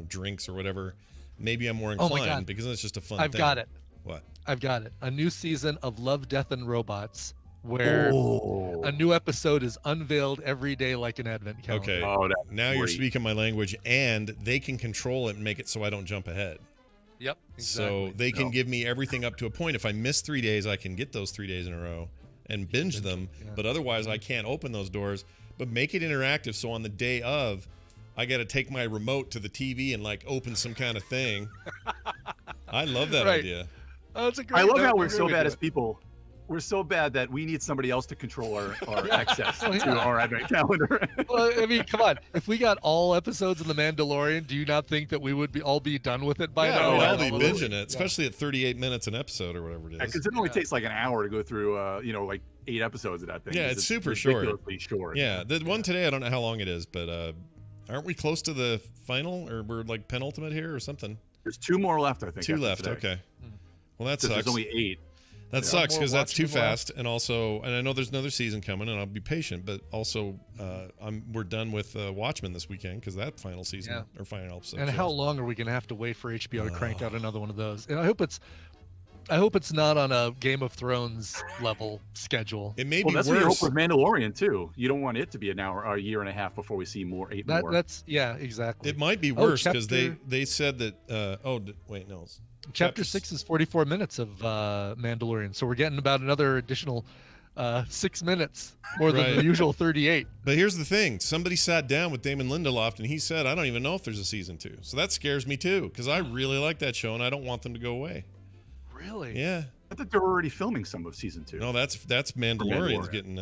drinks or whatever, maybe I'm more Oh my inclined God. because it's just a fun. I've thing. got it. What? I've got it. A new season of Love, Death, and Robots where Oh. a new episode is unveiled every day like an advent calendar. Okay. Oh, that's Now you're great. speaking my language, and they can control it and make it so I don't jump ahead. Yep. So they can give me everything up to a point. If I miss 3 days, I can get those 3 days in a row and binge them. yeah. But otherwise, I can't open those doors. But make it interactive. So on the day of, I got to take my remote to the TV and like open some kind of thing. I love that Right. idea. That's a great. I love how I we're so agree bad with as people. We're so bad that we need somebody else to control our access Oh, yeah. to our advent calendar. Well, I mean, come on. If we got all episodes of The Mandalorian, do you not think that we would all be done with it by Yeah, now? we'd all absolutely. be binging it, especially at 38 minutes an episode or whatever it is. Because it only takes like an hour to go through, like 8 episodes of that thing. Yeah, it's super short. ridiculously short. Yeah, the one today, I don't know how long it is, but aren't we close to the final, or we're like penultimate here or something? There's 2 more left, I think. 2 after left. today. Okay. Well, that 'Cause sucks. There's only 8. That Yeah. sucks More because that's too watching left. fast, and also, and I know there's another season coming, and I'll be patient. But also, we're done with Watchmen this weekend because that final season or final episode. And how long are we going to have to wait for HBO to crank out another one of those? And I hope it's not on a Game of Thrones level schedule. It may Well, be that's what you worse. hope with Mandalorian too. You don't want it to be a year and a half before we see more 8 more. That's exactly. It might be worse because chapter- they said that. Wait, no. Chapter 6 is 44 minutes of Mandalorian, so we're getting about another additional 6 minutes more than Right. the usual 38. But here's the thing: somebody sat down with Damon Lindelof, and he said, "I don't even know if there's a season 2." So that scares me too, because I really like that show, and I don't want them to go away. Really? Yeah. I thought they were already filming some of season 2. No, that's Mandalorian's Mandalorian. getting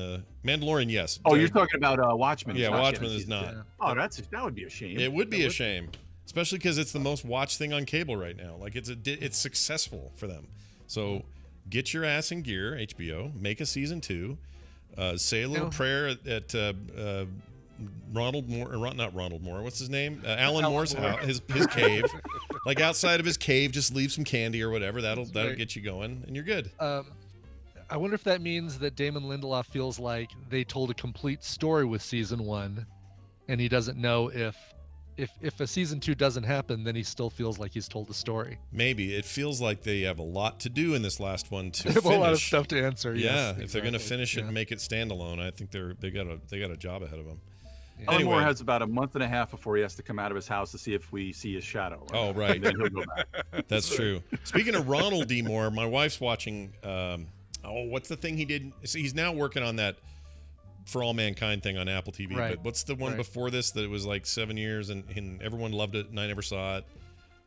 Mandalorian. Yes. Oh, you're talking about Watchmen. Yeah, It's not Watchmen getting is season not. 2. Oh, that would be a shame. It would be a shame, especially because it's the most watched thing on cable right now. Like it's successful for them. So get your ass in gear, HBO. Make a season 2. Say a little prayer at Ronald Moore, or not Ronald Moore. What's his name? Alan Moore's house, his cave. Like outside of his cave, just leave some candy or whatever. That'll right. get you going, and you're good. I wonder if that means that Damon Lindelof feels like they told a complete story with season 1, and he doesn't know if a season 2 doesn't happen, then he still feels like he's told a story. Maybe it feels like they have a lot to do in this last one to They have finish. a lot of stuff to answer. Yeah, yes, if they're going to exactly. finish it Yeah. and make it standalone, I think they got a job ahead of them. Yeah. Alan Moore Anyway. has about a month and a half before he has to come out of his house to see if we see his shadow. Oh, right. And then he'll go back. That's true. Speaking of Ronald D. Moore, my wife's watching. What's the thing he did? So he's now working on that For All Mankind thing on Apple TV. Right. But what's the one before this that it was like 7 years and everyone loved it and I never saw it?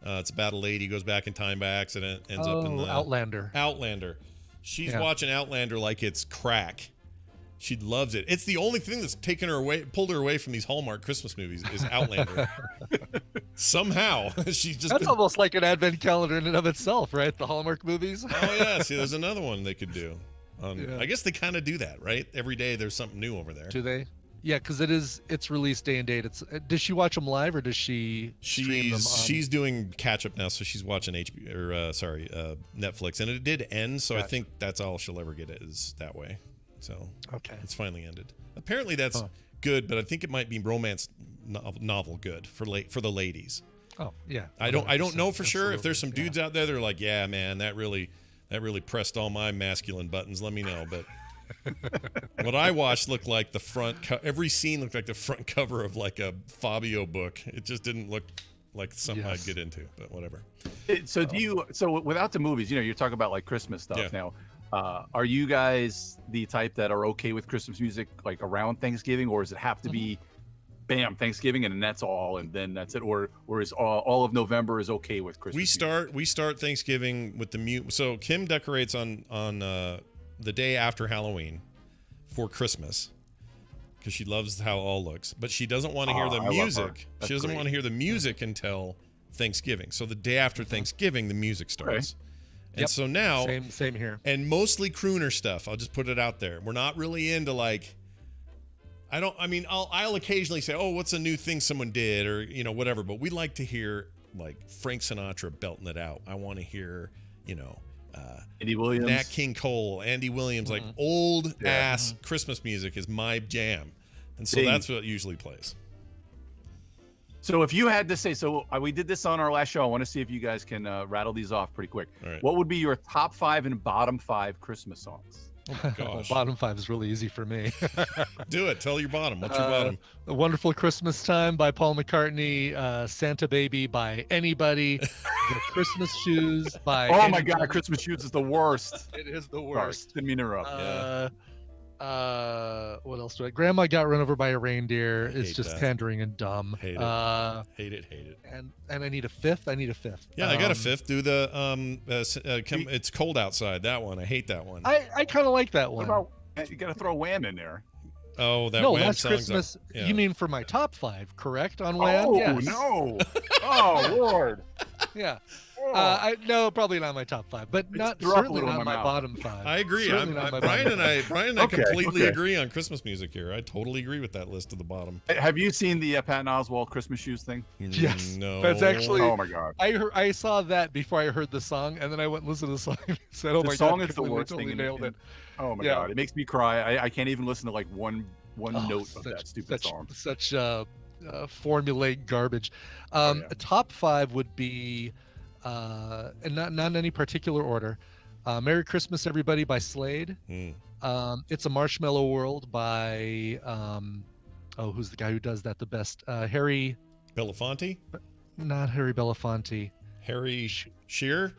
It's about a lady who goes back in time by accident, ends up in the Outlander. Outlander. She's watching Outlander like it's crack. She loves it. It's the only thing that's pulled her away from these Hallmark Christmas movies is Outlander. Somehow she's just. That's almost like an advent calendar in and of itself, right? The Hallmark movies. Oh yeah, see, there's another one they could do. Yeah. I guess they kind of do that, right? Every day there's something new over there. Do they? Yeah, because it's release day and date. Does she watch them live or does she stream them? She's doing catch up now, so she's watching HBO or Netflix, and it did end. So I think that's all she'll ever get is that way. So Okay. it's finally ended. Apparently that's good, but I think it might be romance novel good for the ladies. Oh yeah. I don't know for sure. If Absolutely. there's some dudes out there that are like, yeah, man, that really pressed all my masculine buttons. Let me know. But what I watched looked like the front. Every scene looked like the front cover of like a Fabio book. It just didn't look like something I'd get into. But whatever. So without the movies, you're talking about like Christmas stuff Yeah. now. Are you guys the type that are okay with Christmas music like around Thanksgiving, or does it have to be, bam, Thanksgiving and then that's all, and then that's it, or is all of November is okay with Christmas? We start Thanksgiving with the So Kim decorates on the day after Halloween for Christmas because she loves how it all looks, but she doesn't want to hear the I love her. music. She doesn't want to hear the music until Thanksgiving. So the day after Thanksgiving, the music starts. And so now, same here. and mostly crooner stuff. I'll just put it out there. We're not really into like. I'll occasionally say, "Oh, what's a new thing someone did?" or whatever. But we like to hear like Frank Sinatra belting it out. I want to hear Andy Williams, Nat King Cole, Andy Williams, like old ass Christmas music is my jam, and so that's what usually plays. So if you had to say, we did this on our last show. I want to see if you guys can rattle these off pretty quick. All right. What would be your top 5 and bottom 5 Christmas songs? Oh my gosh. Bottom 5 is really easy for me. Do it. Tell your bottom. What's your bottom? A Wonderful Christmas Time by Paul McCartney, Santa Baby by anybody, The Christmas Shoes by Oh my anybody. God, Christmas Shoes is the worst. It is the Sorry, worst. didn't mean to interrupt. What else do I? Grandma got run over by a reindeer. I It's hate just that. pandering and dumb. Hate it. Hate it. And I need a fifth. Yeah, I got a fifth. Do the it's cold outside. That one. I hate that one. I kind of like that What one. about you? Got to throw Wham in there. Oh, that No, Wham Last song's Christmas. yeah. You mean for my top 5, correct? On Wham? Oh Yes. no! Oh Lord! Yeah. Oh. No, probably not my top 5, but not threw up a certainly little in not my my mouth. bottom 5. I agree. Certainly not my Brian bottom and I, Okay, completely okay. agree on Christmas music here. I totally agree with that list of the bottom. Have you seen the Patton Oswalt Christmas shoes thing? Yes, No. that's actually- Oh my God! I saw that before I heard the song, and then I went and listened to the song and said, "Oh The my song god, is the completely, worst totally thing. nailed it." Oh my Yeah. God! It makes me cry. I can't even listen to like one Oh, note of that stupid song. Such formulaic garbage. Yeah. A top 5 would be, and not in any particular order. "Merry Christmas, Everybody" by Slade. "It's a Marshmallow World" by who's the guy who does that the best? Harry, Belafonte? not Harry Belafonte. Harry Shearer?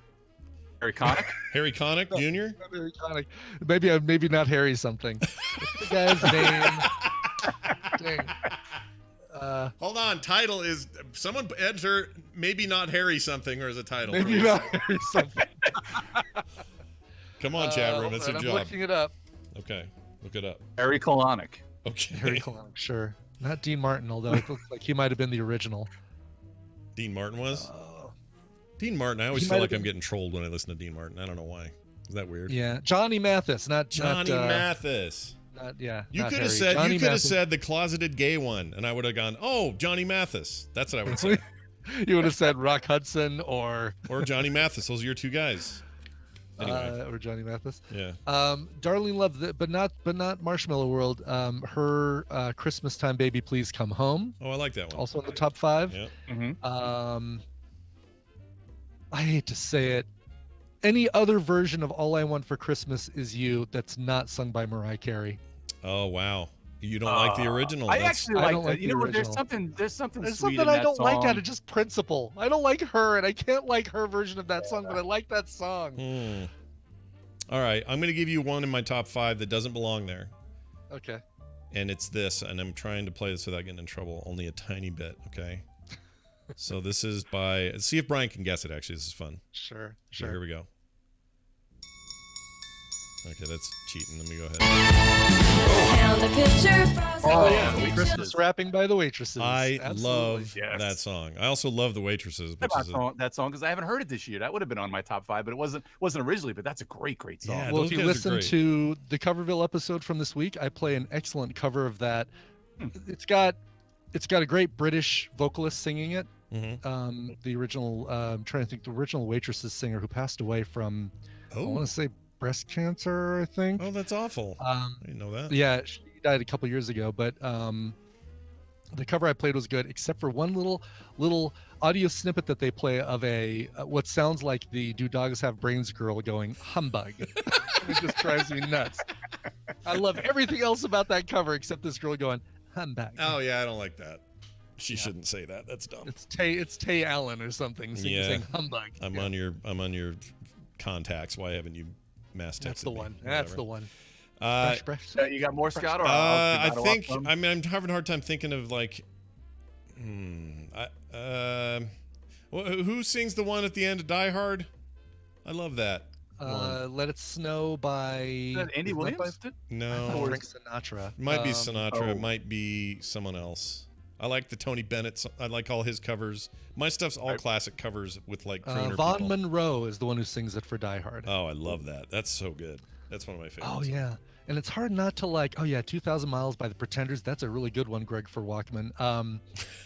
Very Connick. Harry Connick Jr.? Not very iconic. Maybe not Harry something. What's the guy's name? Dang. Hold on. Title is someone enter maybe not Harry something or as a title. Maybe please. not Harry something. Come on, chat room. Hold It's on, a I'm job. looking it up. Okay. Look it up. Harry Colonic. Okay. Harry Colonic, sure. Not Dean Martin, although it looks like he might have been the original. Dean Martin was? Uh, Dean Martin. I always he feel might like have I'm been- getting trolled when I listen to Dean Martin. I don't know why. Is that weird? Yeah, Johnny Mathis, not Johnny not, Mathis. You You could have said the closeted gay one, and I would have gone, "Oh, Johnny Mathis." That's what I would say. You would have said Rock Hudson or Johnny Mathis. Those are your two guys. Anyway. or Johnny Mathis. Yeah. Darlene Love, but not Marshmallow World. Her Christmas Time Baby Please Come Home, Oh, I like that one. also in the top 5. Yeah. Mm-hmm. I hate to say it. Any other version of All I Want for Christmas Is You that's not sung by Mariah Carey? Oh, wow. You don't like the original. I That's- actually I like don't that. like You the know what? There's original. something There's sweet something in I that don't like song. out of just principle. I don't like her, and I can't like her version of that song, but I like that song. All right. I'm going to give you one in my top 5 that doesn't belong there. Okay. And it's this, and I'm trying to play this without getting in trouble, only a tiny bit, okay? So this is by, see if Brian can guess it, actually. This is fun. Sure. So here we go. Okay, that's cheating. Let me go ahead. Count the picture frozen. Oh, yeah, Picture- Christmas Wrapping by the Waitresses. I Absolutely. love Yes. that song. I also love The Waitresses. Which is That song because I haven't heard it this year. That would have been on my top 5, but it wasn't originally. But that's a great song. Yeah, Well, those if you guys are listen great. to the Coverville episode from this week, I play an excellent cover of that. Hmm. It's got a great British vocalist singing it. Mhm. The original, I'm trying to think, the original Waitresses singer who passed away from, I want Oh. to say breast cancer, I think. Oh, that's awful. I didn't know that. Yeah, she died a couple years ago, but the cover I played was good, except for one little audio snippet that they play of a what sounds like the "Do Dogs Have Brains" girl going humbug. It just drives me nuts. I love everything else about that cover except this girl going humbug. Oh, yeah, I don't like that. She shouldn't say that. That's dumb. It's Tay Allen or something saying humbug. I'm on your contacts. Why haven't you mass texted That's the me? one. That's Whatever. the one. Uh, You got more, Scott? Or I I'll think. keep I mean, I'm having a hard time thinking of like. Who sings the one at the end of Die Hard? I love that. Let It Snow by Is that Andy isn't that Williams? No, by Frank Sinatra. it might be Sinatra. It oh. might be someone else. I like the Tony Bennett. I like all his covers. My stuff's all classic covers with like crooner Vaughn people. Monroe is the one who sings it for Die Hard. Oh, I love that. That's so good. That's one of my favorites. Oh yeah, and it's hard not to like. Oh yeah, 2,000 Miles by the Pretenders. That's a really good one, Greg, for Walkman.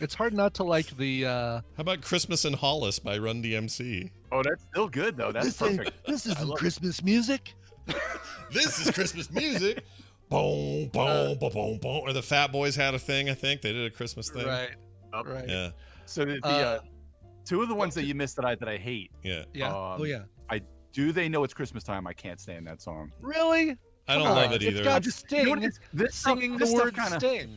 It's hard not to like the. How about Christmas in Hollis by Run DMC? Oh, that's still good though. That's perfect. This isn't love it. Christmas music. This is Christmas music. Boom, boom, boom, boom, boom. Or the Fat Boys had a thing. I think they did a Christmas thing. Right. Right. Yeah. So the two of the ones that you missed that I hate. Yeah. Yeah. Oh yeah. Do They Know It's Christmas Time? I can't stand that song. Really? I don't Come love on, it either. It's got Sting You know what it is? This stuff- singing this the stuff word kinda- Sting.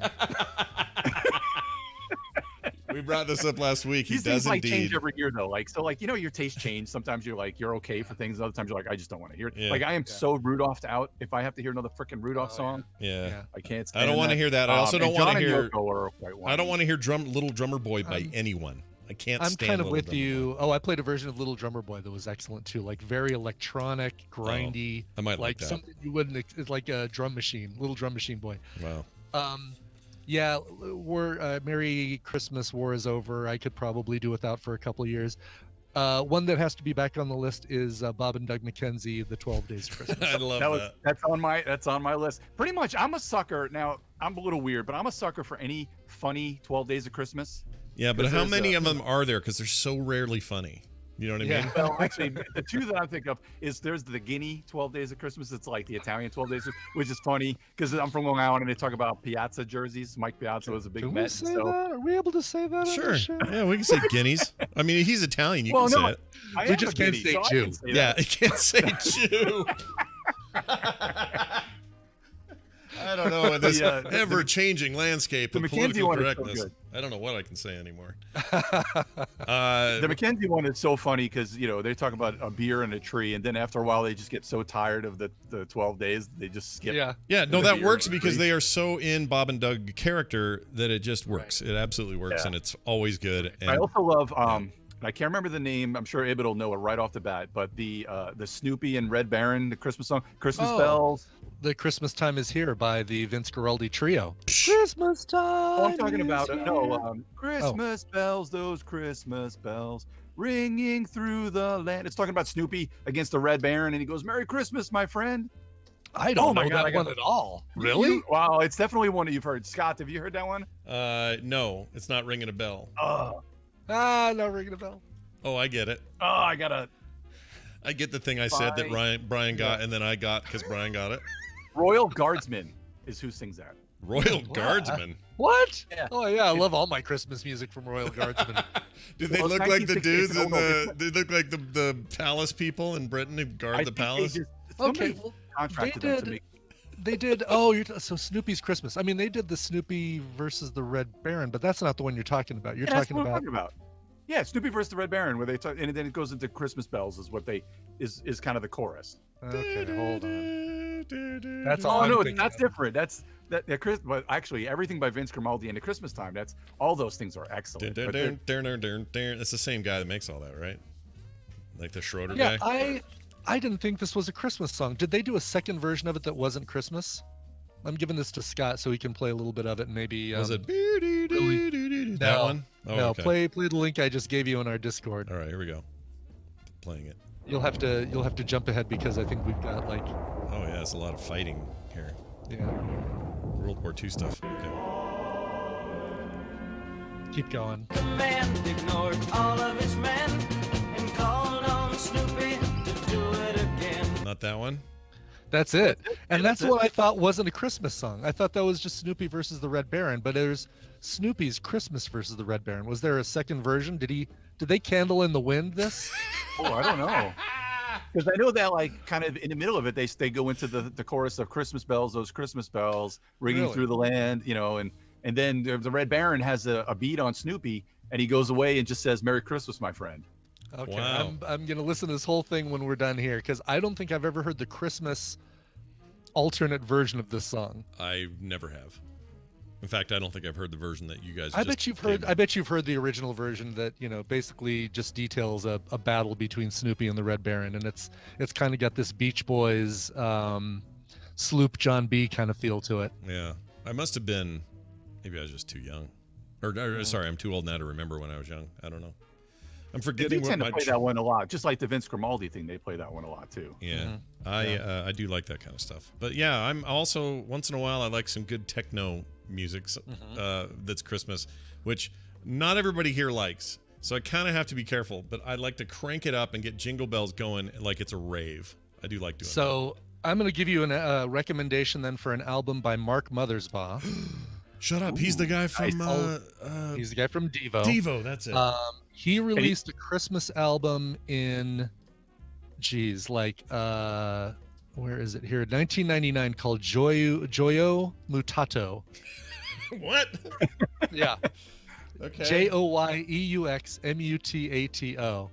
We brought this up last week. He These does things like indeed. change every year though. Like so, like your taste change. Sometimes you're like you're okay for things. Other times you're like I just don't want to hear it. Yeah. Like I am so Rudolphed out. If I have to hear another freaking Rudolph song, Yeah. I can't. I don't want to hear that. I also don't want to hear. I I don't want to hear Little Drummer Boy by anyone. I can't I'm stand kind of Little with Drummer you. Boy. Oh, I played a version of Little Drummer Boy that was excellent too. Like very electronic, grindy. I might like that. Something you wouldn't. It's like a drum machine, Little Drum Machine Boy. Wow. Yeah, Merry Christmas, War is Over. I could probably do without for a couple of years. One that has to be back on the list is Bob and Doug McKenzie, The 12 Days of Christmas. I love that. That's on my list. Pretty much, I'm a sucker. Now I'm a little weird, but I'm a sucker for any funny 12 Days of Christmas. Yeah, but how there's many of them are there? Because they're so rarely funny. You know what I mean? Well, actually, the two that I think of is there's the Guinea 12 Days of Christmas. It's like the Italian 12 Days, which is funny because I'm from Long Island and they talk about Piazza jerseys. Mike Piazza was a big Can Met. we say that? Are we able to say that? on Sure. the show? Yeah, we can say guineas. I mean, he's Italian. You can say it. We just can't say Jew. Yeah, you can't say Jew. I don't know in this ever-changing landscape the of McKenzie political one is so correctness. good. I don't know what I can say anymore. The McKenzie one is so funny because they talk about a beer and a tree, and then after a while they just get so tired of the 12 days they just skip. Yeah, no, that beer works and the because tree. they are so in Bob and Doug character that it just works. It absolutely works, and it's always good. And I also love I can't remember the name. I'm sure Ibit will know it right off the bat, but the Snoopy and Red Baron, the Christmas song, Christmas Bells. The Christmas Time Is Here by the Vince Guaraldi Trio. Christmas time. Oh, I'm talking about is here. Christmas bells, those Christmas bells ringing through the land. It's talking about Snoopy against the Red Baron, and he goes, "Merry Christmas, my friend." I don't my know God, that one at all. Really? Wow, it's definitely one that you've heard. Scott, have you heard that one? no, it's not ringing a bell. Not ringing a bell. Oh, I get it. Oh, I get the thing I said that Brian got, and then I got because Brian got it. Royal Guardsman is who sings that. Royal Guardsman. What? Yeah. Oh yeah, I love all my Christmas music from Royal Guardsmen. Do they Well, look it's like the 1968, dudes so in no, the? They look like the palace people in Britain who guard the palace. Okay, well, well, contracted they them to did- make. They did. Oh, so Snoopy's Christmas. I mean, they did the Snoopy versus the Red Baron, but that's not the one you're talking about. You're Yeah, that's talking what I'm about. talking about. Yeah, Snoopy versus the Red Baron, where they talk, and then it goes into Christmas bells, is what they is kind of the chorus. Okay, hold on. That's Oh all I'm no, thinking that's of. different. That's Chris, but actually everything by Vince Grimaldi and the Christmas time. That's all those things are excellent. But they're- It's the same guy that makes all that, right? Like the Schroeder Yeah, guy. I didn't think this was a Christmas song. Did they do a second version of it that wasn't Christmas? I'm giving this to Scott so he can play a little bit of it and maybe. Was it really- that No. one? Oh, No, okay. play the link I just gave you in our Discord. All right, here we go. Playing it. You'll have to jump ahead because I think we've got like Oh yeah, it's a lot of fighting here. yeah. World War II stuff. Okay. Keep going. Command ignored all of its men and called on Snoopy to do it again. Not that one. That's it. And that's that's what I thought wasn't a Christmas song. I thought that was just Snoopy versus the Red Baron, but there's Snoopy's Christmas versus the Red Baron. Was there a second version? Did they candle in the wind this? Oh, I don't know. Because I know that, like, kind of in the middle of it, they go into the chorus of Christmas bells, those Christmas bells ringing Really? through the land, and then the Red Baron has a beat on Snoopy, and he goes away and just says, "Merry Christmas, my friend." Okay. Wow. I'm gonna listen to this whole thing when we're done here because I don't think I've ever heard the Christmas alternate version of this song. I never have. In fact, I don't think I've heard the version that you guys. I bet you've heard the original version that basically just details a battle between Snoopy and the Red Baron, and it's kind of got this Beach Boys Sloop John B kind of feel to it. Yeah, I must have been. Maybe I was just too young, or sorry, I'm too old now to remember when I was young. I don't know. I'm They forgetting do what tend my. to play that one a lot, just like the Vince Grimaldi thing. They play that one a lot too. Yeah, I do like that kind of stuff. But yeah, I'm also once in a while I like some good techno music that's Christmas, which not everybody here likes. So I kind of have to be careful. But I like to crank it up and get jingle bells going like it's a rave. I do like doing that. So I'm going to give you a recommendation then for an album by Mark Mothersbaugh. Shut up. He's the guy from He's the guy from Devo. Devo. That's it. He released a Christmas album in, where is it here? 1999 called Joyo Mutato. What? Yeah. Okay. JoyeuxMutato,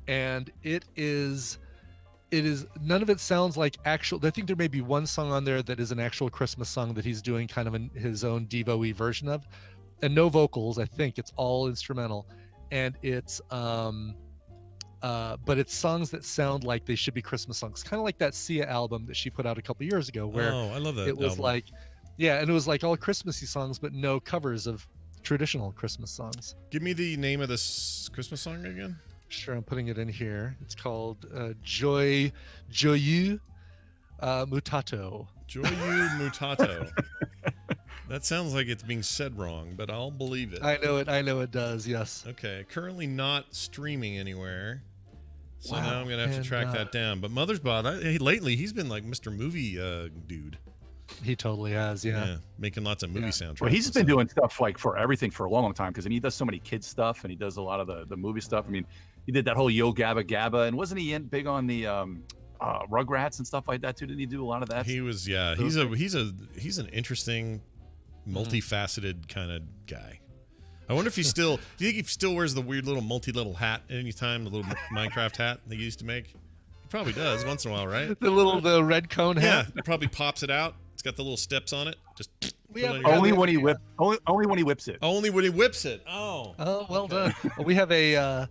and it is none of it sounds like actual. I think there may be one song on there that is an actual Christmas song that he's doing kind of his own Devo-y version of, and no vocals. I think it's all instrumental, and it's but it's songs that sound like they should be Christmas songs, kind of like that Sia album that she put out a couple years ago, where I love that. it was album. like, yeah, and it was like all Christmassy songs, but no covers of traditional Christmas songs. Give me the name of this Christmas song again. Sure, I'm putting it in here. It's called Joyeux Mutato. Joyeux Mutato. That sounds like it's being said wrong, but I'll believe it. I know it does. Yes. Okay, currently not streaming anywhere. So Wow. now I'm gonna have to track that down. But Mothersbaugh, lately he's been like Mr. Movie dude. He totally has. Yeah. Making lots of movie soundtracks. Well, he's and been stuff. doing stuff like for everything for a long, long time because he does so many kids stuff and he does a lot of the movie stuff. I mean, he did that whole Yo Gabba Gabba, and wasn't he big on the Rugrats and stuff like that too? Didn't he do a lot of that? He was, yeah. He's an interesting, multifaceted kind of guy. I wonder if he still. Do you think he still wears the weird little multi-little hat anytime? The little Minecraft hat that he used to make. He probably does once in a while, right? The red cone Yeah, hat. he probably pops it out. It's got the little steps on it. Just We put it have- on your only head. when he only when he whips it. Only when he whips it. Oh. Oh, well done. We have a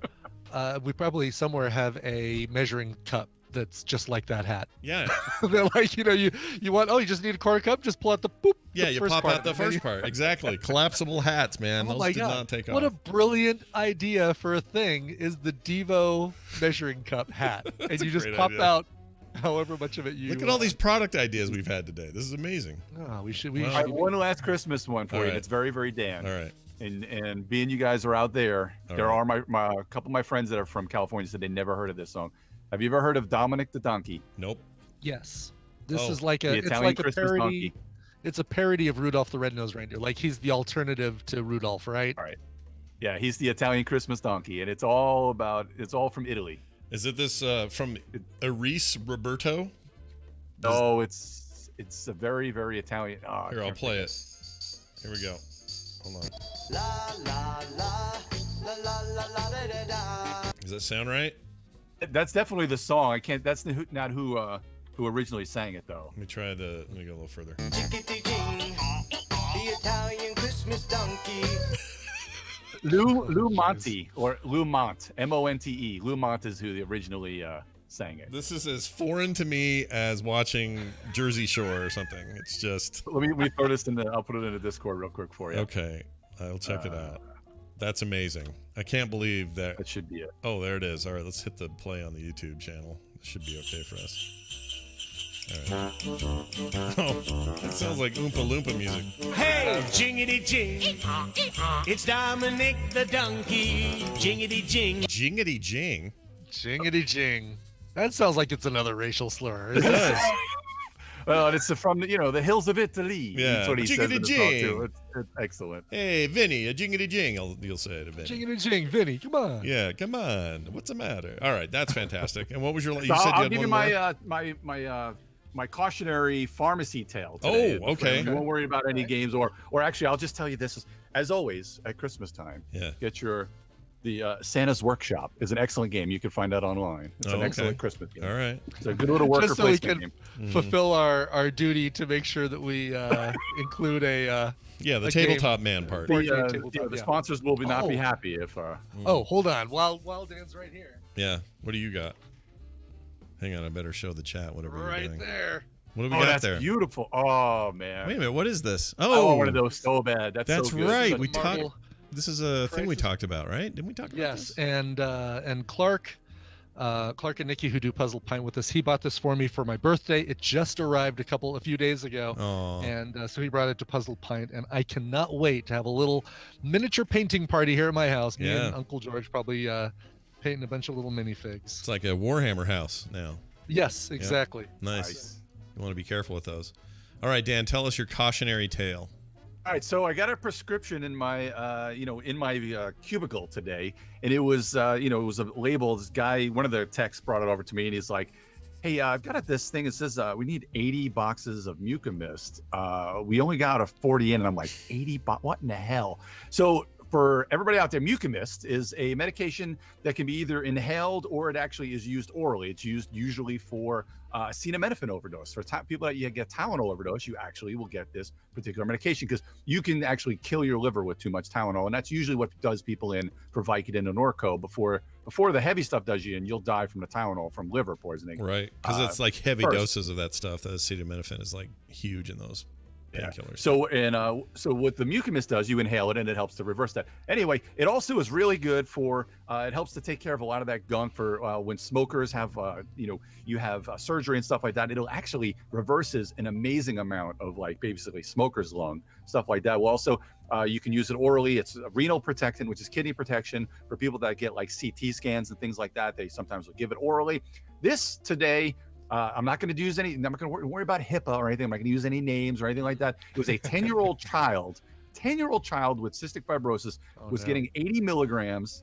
we probably somewhere have a measuring cup that's just like that hat. Yeah. They're like, you want, you just need a quarter cup, just pull out the boop. Yeah, the you first pop part, out the and then first you- part. Exactly. Collapsible hats, man. Oh Those my did God. not take What off. a brilliant idea for a thing is the Devo measuring cup hat. And a you just great pop idea. out however much of it you Look at all these product ideas we've had today. This is amazing. Oh, we should Well, All right, one last Christmas one for All you. right. It's very, very Dan. All right. And being you guys are out there, All there right. are my a couple of my friends that are from California said they never heard of this song. Have you ever heard of Dominic the Donkey? Nope. Yes. This Oh, is like the it's Italian like a Christmas parody. donkey. It's a parody of Rudolph the Red-Nosed Reindeer. Like he's the alternative to Rudolph, right? All right. Yeah, he's the Italian Christmas donkey, and it's all from Italy. Is it this from Aris Roberto? No, it's a very, very Italian. Oh, Here, I'll play it. Here we go. Hold on. Does that sound right? That's definitely the song. I can't. That's not who originally sang it though. Let me try let me go a little further. Chickadee-ding, the Italian Christmas donkey. Lou Monte or Lou Mont, M-O-N-T-E. Lou Mont is who originally sang it. This is as foreign to me as watching Jersey Shore or something. It's just Let me throw this in I'll put it in the Discord real quick for you. okay. I'll check it out. That's amazing. I can't believe that. That should be it. Oh, there it is. All right, let's hit the play on the YouTube channel. It should be okay for us. All right. Oh, it sounds like Oompa Loompa music. Hey, jingity jing. It's Dominic the donkey. Jingity jing. Jingity jing. Jingity jing. That sounds like it's another racial slur. It does. Well, and it's from the hills of Italy. Yeah. That's what he says in the song Jiggity-jing. too. It's excellent. Hey, Vinny, a jingity jing. You'll say it to Vinny. Jingity jing, Vinny, come on. Yeah, come on. What's the matter? All right, that's fantastic. And what was your? You So said you I'll had give you one my more? my cautionary pharmacy tale today. Oh, okay. You won't worry about any games or actually I'll just tell you this as always at Christmas time. Yeah. Get the Santa's Workshop is an excellent game. You can find that online. It's Oh, an okay. excellent Christmas game. All right. It's a good little worker Just so we placement can game. fulfill our duty to make sure that we include a. Yeah, the A tabletop man part. Board The, game uh, tabletop, the yeah. sponsors will not be Oh. happy if Oh, hold on. While Dan's right here. Yeah. What do you got? Hang on, I better show the chat whatever you're Right doing. there. What do we oh, got that's there? beautiful. Oh man. Wait a minute, what is this? I Oh, want one of those so bad. That's that's so good. right. It's a We talked. Marvel- This is a thing we Crisis. talked about, right? Didn't we talk about Yes, this? and Clark and Nikki, who do Puzzle Pint with us, he bought this for me for my birthday. It just arrived a few days ago. Oh, And so he brought it to Puzzle Pint, and I cannot wait to have a little miniature painting party here at my house. Me Yeah. and Uncle George probably painting a bunch of little minifigs. it's like a Warhammer house now. Yes, exactly. Nice. Nice. You want to be careful with those. All right, Dan, tell us your cautionary tale. All right, so I got a prescription in my, cubicle today, and it was, it was a label. This guy, one of the techs, brought it over to me, and he's like, "Hey, I've got this thing. It says we need 80 boxes of Mucomist. We only got a 40 in," and I'm like, "80 what in the hell?" So for everybody out there, Mucomyst is a medication that can be either inhaled or it actually is used orally. It's used usually for acetaminophen overdose. For people that you get Tylenol overdose, you actually will get this particular medication because you can actually kill your liver with too much Tylenol, and that's usually what does people in for Vicodin and Norco before the heavy stuff does you in. You'll die from the Tylenol from liver poisoning. Right, because it's like heavy doses of that stuff. The acetaminophen is like huge in those painkillers. So what the Mucomyst does, you inhale it and it helps to reverse that. Anyway, it also is really good for it helps to take care of a lot of that gunk for when smokers have you have surgery and stuff like that. It'll actually reverses an amazing amount of like basically smoker's lung stuff like that. Well, also you can use it orally. It's a renal protectant, which is kidney protection for people that get like CT scans and things like that. They sometimes will give it orally. This today, I'm not going to use any. I'm not going to worry about HIPAA or anything. I'm not going to use any names or anything like that. It was a 10-year-old child, 10-year-old child with cystic fibrosis was getting 80 milliliters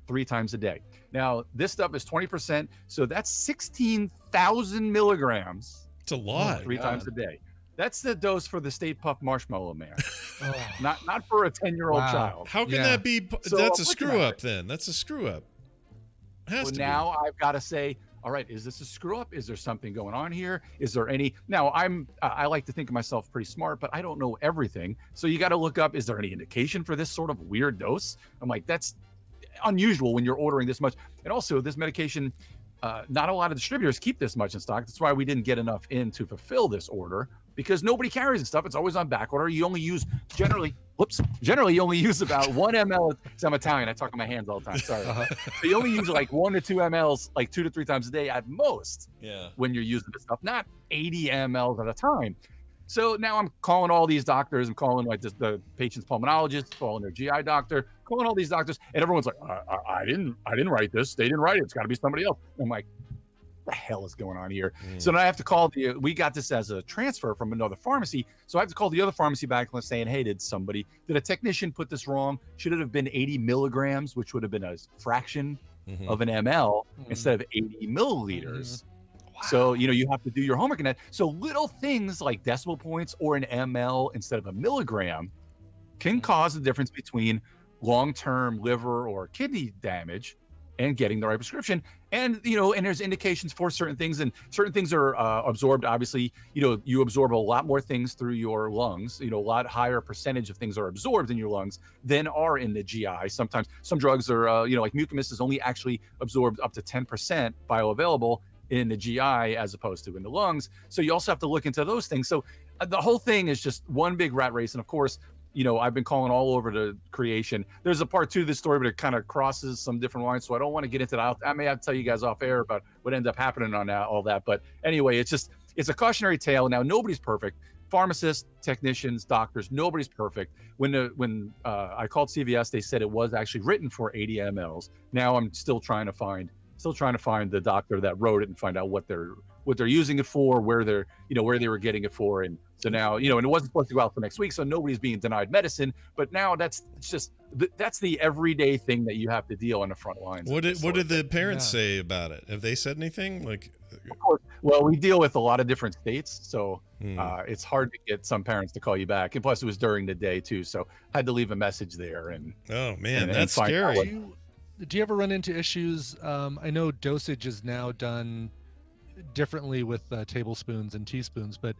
3 times a day. Now this stuff is 20%, so that's 16,000 milligrams. It's a lot. 3 times a day. That's the dose for the Stay Puft Marshmallow Man. Not for a 10-year-old child. How can that be? So that's a screw up. Then that's a screw up. Well, now I've got to say, all right, is this a screw up? Is there something going on here? Is there any? Now I like to think of myself pretty smart, but I don't know everything. So you got to look up, is there any indication for this sort of weird dose? I'm like, that's unusual when you're ordering this much. And also this medication, not a lot of distributors keep this much in stock. That's why we didn't get enough in to fulfill this order because nobody carries this stuff. It's always on back order. You only use generally you only use about 1 ml. So I'm Italian. I talk on my hands all the time. Sorry. So you only use like 1 to 2 mLs, like 2 to 3 times a day at most. Yeah. When you're using this stuff, not 80 mLs at a time. So now I'm calling all these doctors. I'm calling like the patient's pulmonologist, calling their GI doctor, calling all these doctors, and everyone's like, I didn't write this. They didn't write it. It's got to be somebody else. I'm like, what the hell is going on here? So now I have to call we got this as a transfer from another pharmacy. So I have to call the other pharmacy back and saying, hey, did a technician put this wrong? Should it have been 80 milligrams, which would have been a fraction of an ml instead of 80 milliliters? Wow. So, you have to do your homework in that. So little things like decimal points or an ml instead of a milligram can cause the difference between long-term liver or kidney damage and getting the right prescription. And, and there's indications for certain things, and certain things are absorbed. Obviously, you absorb a lot more things through your lungs, a lot higher percentage of things are absorbed in your lungs than are in the GI. Sometimes some drugs are, like Mucomyst is only actually absorbed up to 10% bioavailable in the GI as opposed to in the lungs. So you also have to look into those things. So the whole thing is just one big rat race. And of course, I've been calling all over the creation. There's a part 2 of this story, but it kind of crosses some different lines. So I don't want to get into that. I may have to tell you guys off air about what ended up happening on all that. But anyway, it's a cautionary tale. Now, nobody's perfect. Pharmacists, technicians, doctors, nobody's perfect. When I called CVS, they said it was actually written for 80 mLs. Now I'm still trying to find the doctor that wrote it and find out what they're using it for, where they were getting it for. And so now, and it wasn't supposed to go out till next week, so nobody's being denied medicine. But now that's the everyday thing that you have to deal on the front lines. What did the parents say about it? Have they said anything? Like, of course, well, we deal with a lot of different states, so it's hard to get some parents to call you back. And plus, it was during the day too, so I had to leave a message there. And oh man, that's scary. Do you ever run into issues? I know dosage is now done differently with tablespoons and teaspoons, but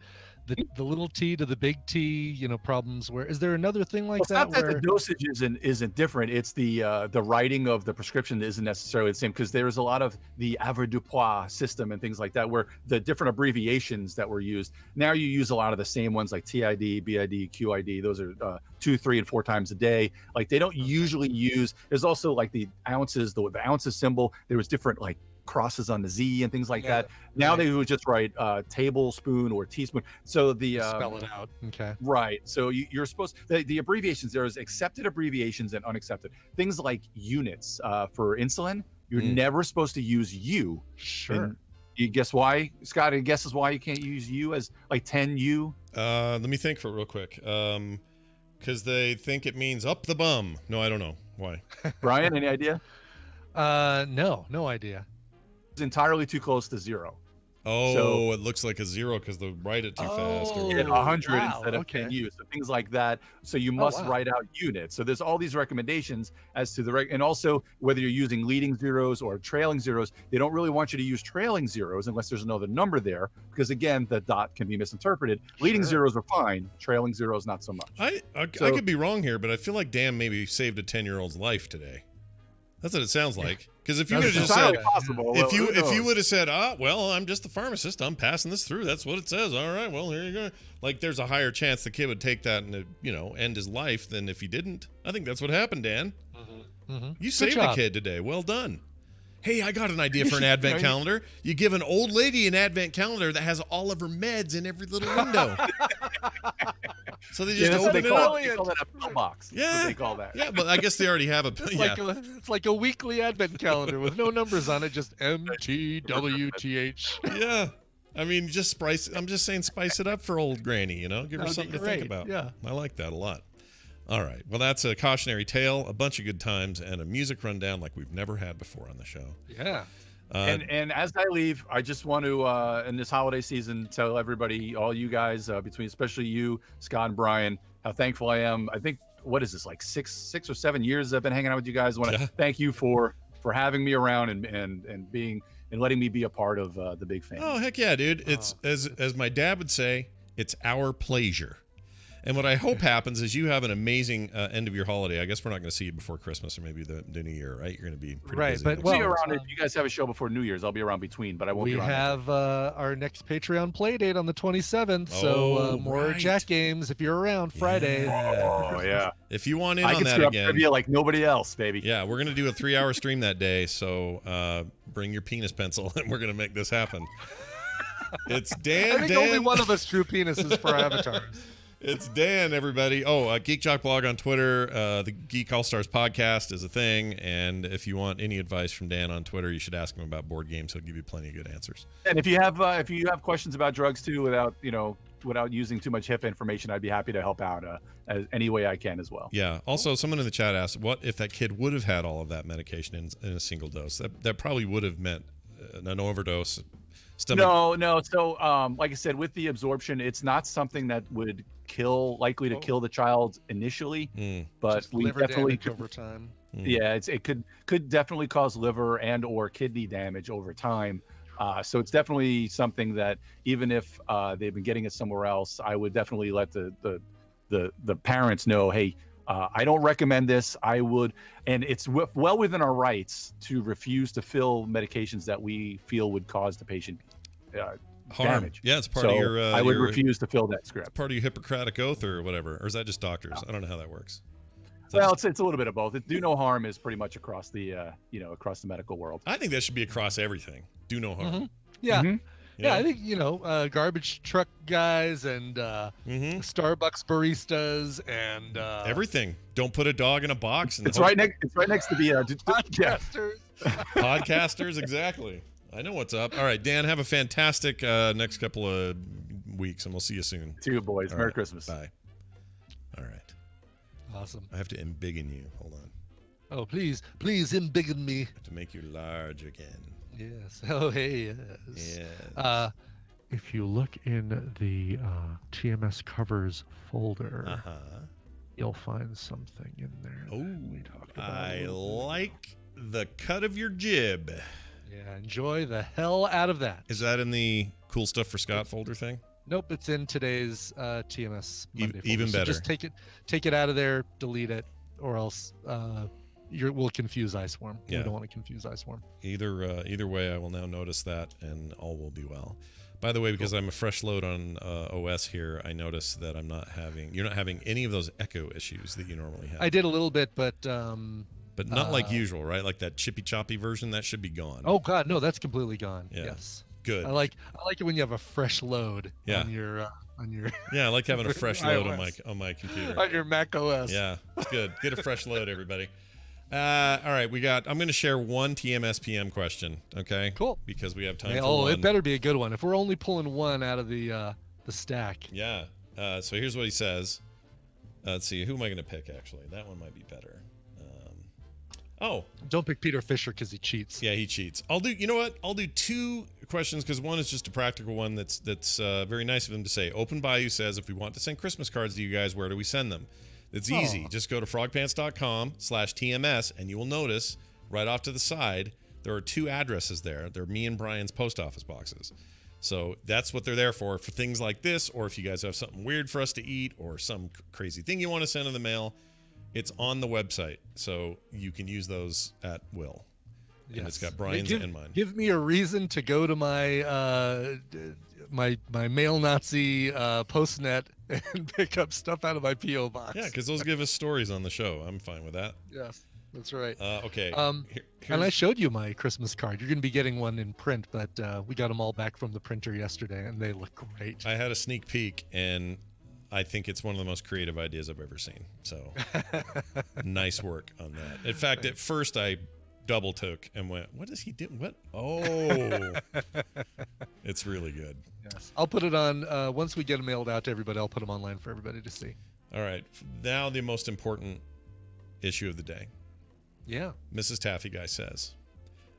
the little t to the big T, problems where is there another thing like that? It's not that the dosage isn't different. It's the writing of the prescription isn't necessarily the same, because there's a lot of the avoirdupois system and things like that where the different abbreviations that were used. Now you use a lot of the same ones like TID, BID, QID. Those are 2, 3, and 4 times a day. Like they don't usually use. There's also like the ounces, the ounces symbol. There was different like crosses on the Z and things like that. Now they would just write tablespoon or teaspoon. So the spell it out. Okay. Right. So you're supposed the abbreviations. There's accepted abbreviations and unaccepted. Things like units for insulin. You're never supposed to use U. Sure. And you guess why, Scott? Any guesses why you can't use U as like 10U? Let me think for it real quick. Because they think it means up the bum. No, I don't know why. Brian, any idea? No idea. It's entirely too close to 0. Oh, So it looks like a 0 because they write it too fast. Or Oh, yeah, whatever. 100 wow, instead of okay. 10U, so things like that. So you must wow. write out units. So there's all these recommendations as to and also whether you're using leading zeros or trailing zeros. They don't really want you to use trailing zeros unless there's another number there, because again, the dot can be misinterpreted. Leading Sure. zeros are fine, trailing zeros not so much. I So- could be wrong here, but I feel like Dan maybe saved a 10-year-old's life today. That's what it sounds like. Because if you would have That's just entirely said, possible. if Well, you who would have knows? said, well, I'm just the pharmacist, I'm passing this through. That's what it says. All right, well, here you go. Like, there's a higher chance the kid would take that and end his life than if he didn't. I think that's what happened, Dan. Mhm. You Good saved the job. kid today. Well done. Hey, I got an idea for an advent calendar. You give an old lady an advent calendar that has all of her meds in every little window. So they just That's what open they it call up. it. They call that a pill box. That's what Yeah. they call that. Yeah, but I guess they already have a. Yeah. It's like a weekly advent calendar with no numbers on it, just MTWTH. Yeah. I mean, just spice. I'm just saying, spice it up for old granny. Give her That'd be something to great, think about. yeah. I like that a lot. All right. Well, that's a cautionary tale, a bunch of good times, and a music rundown like we've never had before on the show. Yeah. And as I leave, I just want to in this holiday season tell everybody, all you guys, between especially you, Scott and Brian, how thankful I am. I think what is this, like six or 7 years I've been hanging out with you guys. I want to thank you for having me around and being and letting me be a part of the big family. Oh, heck yeah, dude. It's as my dad would say, it's our pleasure. And what I hope happens is you have an amazing end of your holiday. I guess we're not going to see you before Christmas or maybe the New Year, right? You're going to be pretty Right, busy but next I'll be year. around if you guys have a show before New Year's. I'll be around between, but I won't We be around. have our next Patreon play date on the 27th, so Oh, more right. Jack games if you're around Friday. Oh yeah, If you want in I on can that screw up again, trivia like nobody else, baby. yeah, we're going to do a 3-hour stream that day. So bring your penis pencil and we're going to make this happen. It's Dan. I think only one of us drew penises for avatars. It's Dan, everybody. Oh, Geek Jock blog on Twitter. The Geek All Stars podcast is a thing. And if you want any advice from Dan on Twitter, you should ask him about board games. He'll give you plenty of good answers. And if you have questions about drugs too, without using too much HIPAA information, I'd be happy to help out any way I can as well. Yeah. Also, someone in the chat asked, what if that kid would have had all of that medication in a single dose? That probably would have meant an overdose. No. So, like I said, with the absorption, it's not something that would likely to kill the child initially, but Just we liver definitely damage over time. Yeah, it could definitely cause liver and or kidney damage over time. So it's definitely something that even if they've been getting it somewhere else, I would definitely let the parents know, hey, I don't recommend this. I would, and it's well within our rights to refuse to fill medications that we feel would cause the patient Harm. damage. Yeah, it's part of your. I would your, refuse to fill that script. Part of your Hippocratic oath or whatever, or is that just doctors? I don't know how that works. Well, it's a little bit of both. Do no harm is pretty much across the across the medical world. I think that should be across everything. Do no harm. Yeah. Mhm. Yeah, I think, garbage truck guys and Starbucks baristas and Everything. Don't put a dog in a box. And It's right next to the yeah. podcasters. Podcasters, exactly. I know what's up. All right, Dan, have a fantastic next couple of weeks, and we'll see you soon. To you, boys. All Merry right, Christmas. Bye. All right. Awesome. I have to embiggen you. Hold on. Oh, please embiggen me. To make you large again. Yes. Oh, hey, yes. Yeah. If you look in the TMS covers folder, you'll find something in there. Oh, we talked about I like the cut of your jib. Yeah, enjoy the hell out of that. Is that in the cool stuff for Scott folder thing? Nope, it's in today's TMS Monday folder. Even So better. just take it out of there, delete it, or else we'll confuse Iceworm. Yeah. We don't want to confuse Iceworm. Either way, I will now notice that, and all will be well. By the way, because I'm a fresh load on OS here, I noticed that you're not having any of those echo issues that you normally have. I did a little bit, but not like usual, right? Like that chippy choppy version, that should be gone. oh god, no, that's completely gone. Yeah. Yes. Good. I like it when you have a fresh load Yeah. on your Yeah, I like having a fresh load on iOS. my computer. on your Mac OS. Yeah, it's good. Get a fresh load, everybody. All right, I'm going to share one Tmspm question, okay? Cool. Because we have time Hey, for one. it better be a good one. If we're only pulling one out of the stack. Yeah. So here's what he says. Let's see. Who am I going to pick, actually? That one might be better. Oh, Don't pick Peter Fisher because he cheats. yeah, he cheats. You know what? I'll do 2 questions because one is just a practical one that's very nice of him to say. Open Bayou says, if we want to send Christmas cards to you guys, where do we send them? It's easy. Just go to frogpants.com/TMS and you will notice right off to the side, there are 2 addresses there. They're me and Brian's post office boxes. So that's what they're there for things like this, or if you guys have something weird for us to eat or some crazy thing you want to send in the mail, it's on the website. So you can use those at will. Yes. And it's got Brian's and mine. Give me a reason to go to my my mail Nazi postnet and pick up stuff out of my P.O. box. Yeah, because those give us stories on the show. I'm fine with that. Yes, that's right. Okay. And I showed you my Christmas card. You're going to be getting one in print, but we got them all back from the printer yesterday, and they look great. I had a sneak peek, and I think it's one of the most creative ideas I've ever seen. So nice work on that. In fact, at first I double took and went, what does he do? What? Oh, it's really good. Yes. I'll put it on once we get them mailed out to everybody. I'll put them online for everybody to see. All right. Now the most important issue of the day. Yeah. Mrs. Taffy Guy says,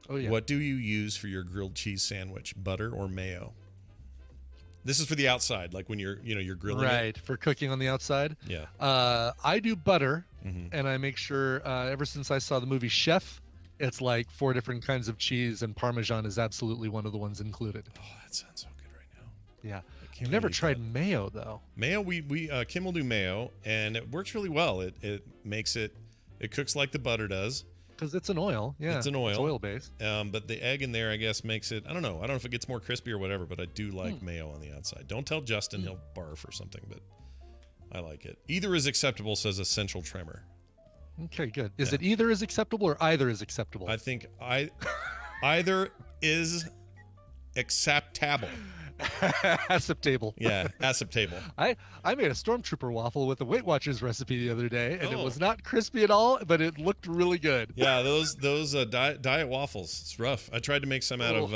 Oh yeah. what do you use for your grilled cheese sandwich? Butter or mayo? This is for the outside, like when you're grilling Right, for cooking on the outside. it. Yeah. I do butter, Mm-hmm. and I make sure ever since I saw the movie Chef, it's like 4 different kinds of cheese, and Parmesan is absolutely one of the ones included. Oh, that sounds so good right now. Yeah. I can't I've never believe tried that. mayo though. Mayo. We Kim will do mayo, and it works really well. It makes it cooks like the butter does. Because it's an oil. Yeah. It's an oil. It's oil based. But the egg in there, I guess, makes it. I don't know if it gets more crispy or whatever, but I do like mayo on the outside. Don't tell Justin; he'll barf or something, but I like it. Either is acceptable, says Essential Tremor. Okay, good. Is it either is acceptable or either is acceptable? I think either is acceptable. Acceptable. Yeah, acceptable. I made a stormtrooper waffle with the Weight Watchers recipe the other day, and it Oh. was not crispy at all, but it looked really good. Yeah, those diet waffles. It's rough. I tried to make some out of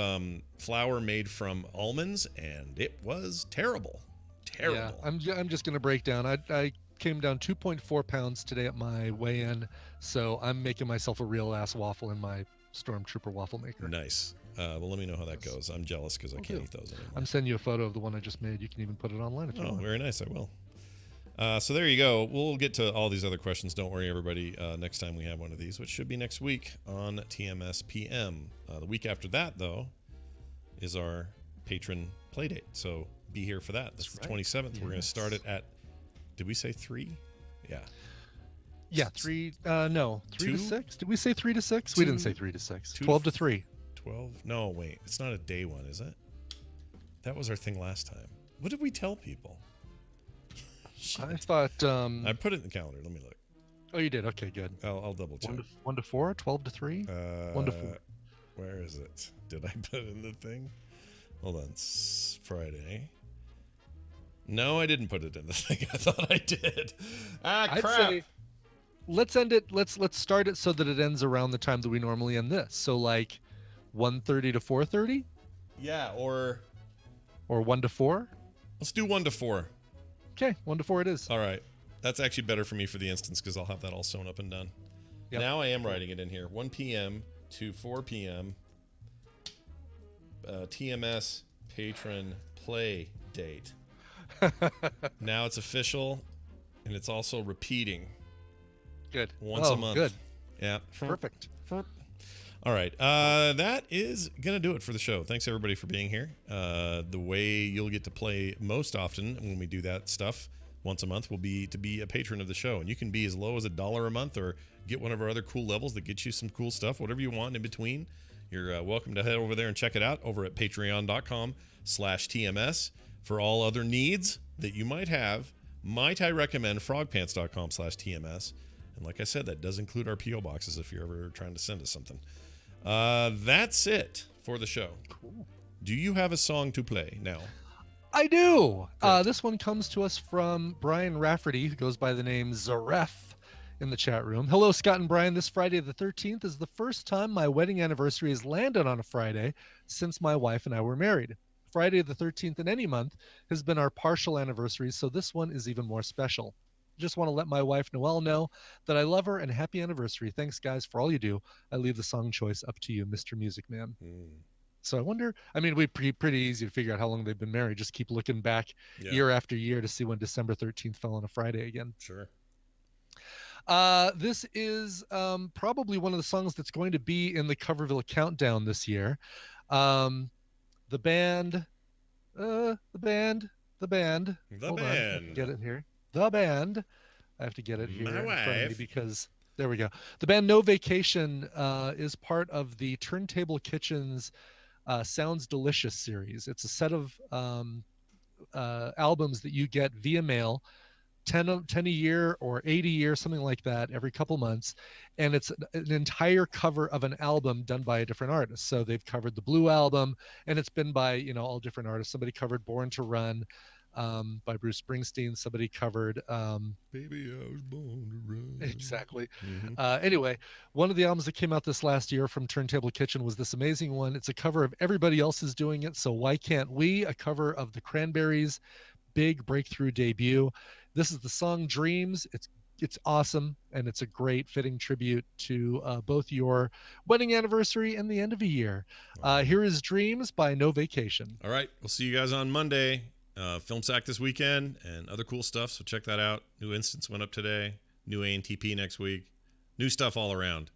flour made from almonds, and it was terrible. Terrible. Yeah, I'm just gonna break down. I came down 2.4 pounds today at my weigh-in, so I'm making myself a real ass waffle in my stormtrooper waffle maker. Nice. Well, let me know how that goes. I'm jealous because I can't eat those anymore. I'm sending you a photo of the one I just made. You can even put it online if you Oh, want. very nice. I will. So there you go. We'll get to all these other questions. Don't worry, everybody. Next time we have one of these, which should be next week on Tmspm. The week after that, though, is our patron play date. So be here for that. That's the 27th. We're going to start it at, did we say 3? Yeah. Yeah, 3. No, 3 to 2? 6. Did we say 3 to 6? We didn't say 3 to 6. 12 to 3. 12? No, wait. It's not a day one, is it? That was our thing last time. What did we tell people? I thought. I put it in the calendar. Let me look. Oh, you did. Okay, good. I'll double check. 1 to 4, 12 to 3. 1 to 4. Where is it? Did I put it in the thing? Hold on. It's Friday. No, I didn't put it in the thing. I thought I did. I'd Crap. say let's end it. Let's start it so that it ends around the time that we normally end this. So like 1:30 to 4:30, Yeah, or or 1 to 4. let's do 1 to 4. Okay, 1 to 4 it is. All right. That's actually better for me for the instance because I'll have that all sewn up and done. Yep. Now I am writing it in here. 1 p.m. to 4 p.m. TMS patron play date. Now it's official, and it's also repeating Good. once a month. Good. Yeah. Perfect. All right. That is going to do it for the show. Thanks, everybody, for being here. The way you'll get to play most often when we do that stuff once a month will be to be a patron of the show. And you can be as low as $1 a month or get one of our other cool levels that gets you some cool stuff, whatever you want in between. You're welcome to head over there and check it out over at patreon.com/TMS. For all other needs that you might have, might I recommend frogpants.com/TMS. And like I said, that does include our P.O. boxes if you're ever trying to send us something. That's it for the show. Cool. Do you have a song to play now? I do. This one comes to us from Brian Rafferty, who goes by the name Zaref in the chat room. Hello, Scott and Brian. This Friday the 13th is the first time my wedding anniversary has landed on a Friday since my wife and I were married. Friday the 13th in any month has been our partial anniversary, so this one is even more special. Just want to let my wife Noelle know that I love her and happy anniversary. Thanks, guys, for all you do. I leave the song choice up to you, Mr. Music Man. So I wonder, I mean, we'd pretty easy to figure out how long they've been married. Just keep looking back year after year to see when December 13th fell on a Friday again. Sure. This is probably one of the songs that's going to be in the Coverville Countdown this year. The band. Hold on, I have to get it here. The band. I have to get it here in front of me because there we go. The band No Vacation is part of the Turntable Kitchen's Sounds Delicious series. It's a set of albums that you get via mail, 10 a year or 8 a year, something like that, every couple months. And it's an entire cover of an album done by a different artist. So they've covered the Blue Album, and it's been by, all different artists. Somebody covered Born to Run by Bruce Springsteen. Somebody covered Baby, I was born to run. Exactly. Anyway, one of the albums that came out this last year from Turntable Kitchen was this amazing one. It's a cover of everybody else is doing it, so why can't we? A cover of the Cranberries' big breakthrough debut. This is the song Dreams. It's awesome, and it's a great fitting tribute to both your wedding anniversary and the end of a year. Here is Dreams by No Vacation. All right, we'll see you guys on Monday. Film Sack this weekend and other cool stuff, so check that out. New Instance went up today. New ANTP next week. New stuff all around.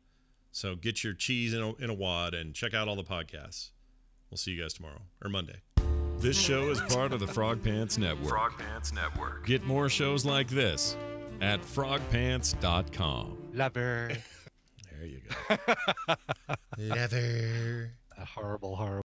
So get your cheese in a wad and check out all the podcasts. We'll see you guys tomorrow or Monday. This show is part of the Frog Pants Network. Frog Pants Network. Get more shows like this at frogpants.com. Lover. There you go. Lover. Horrible.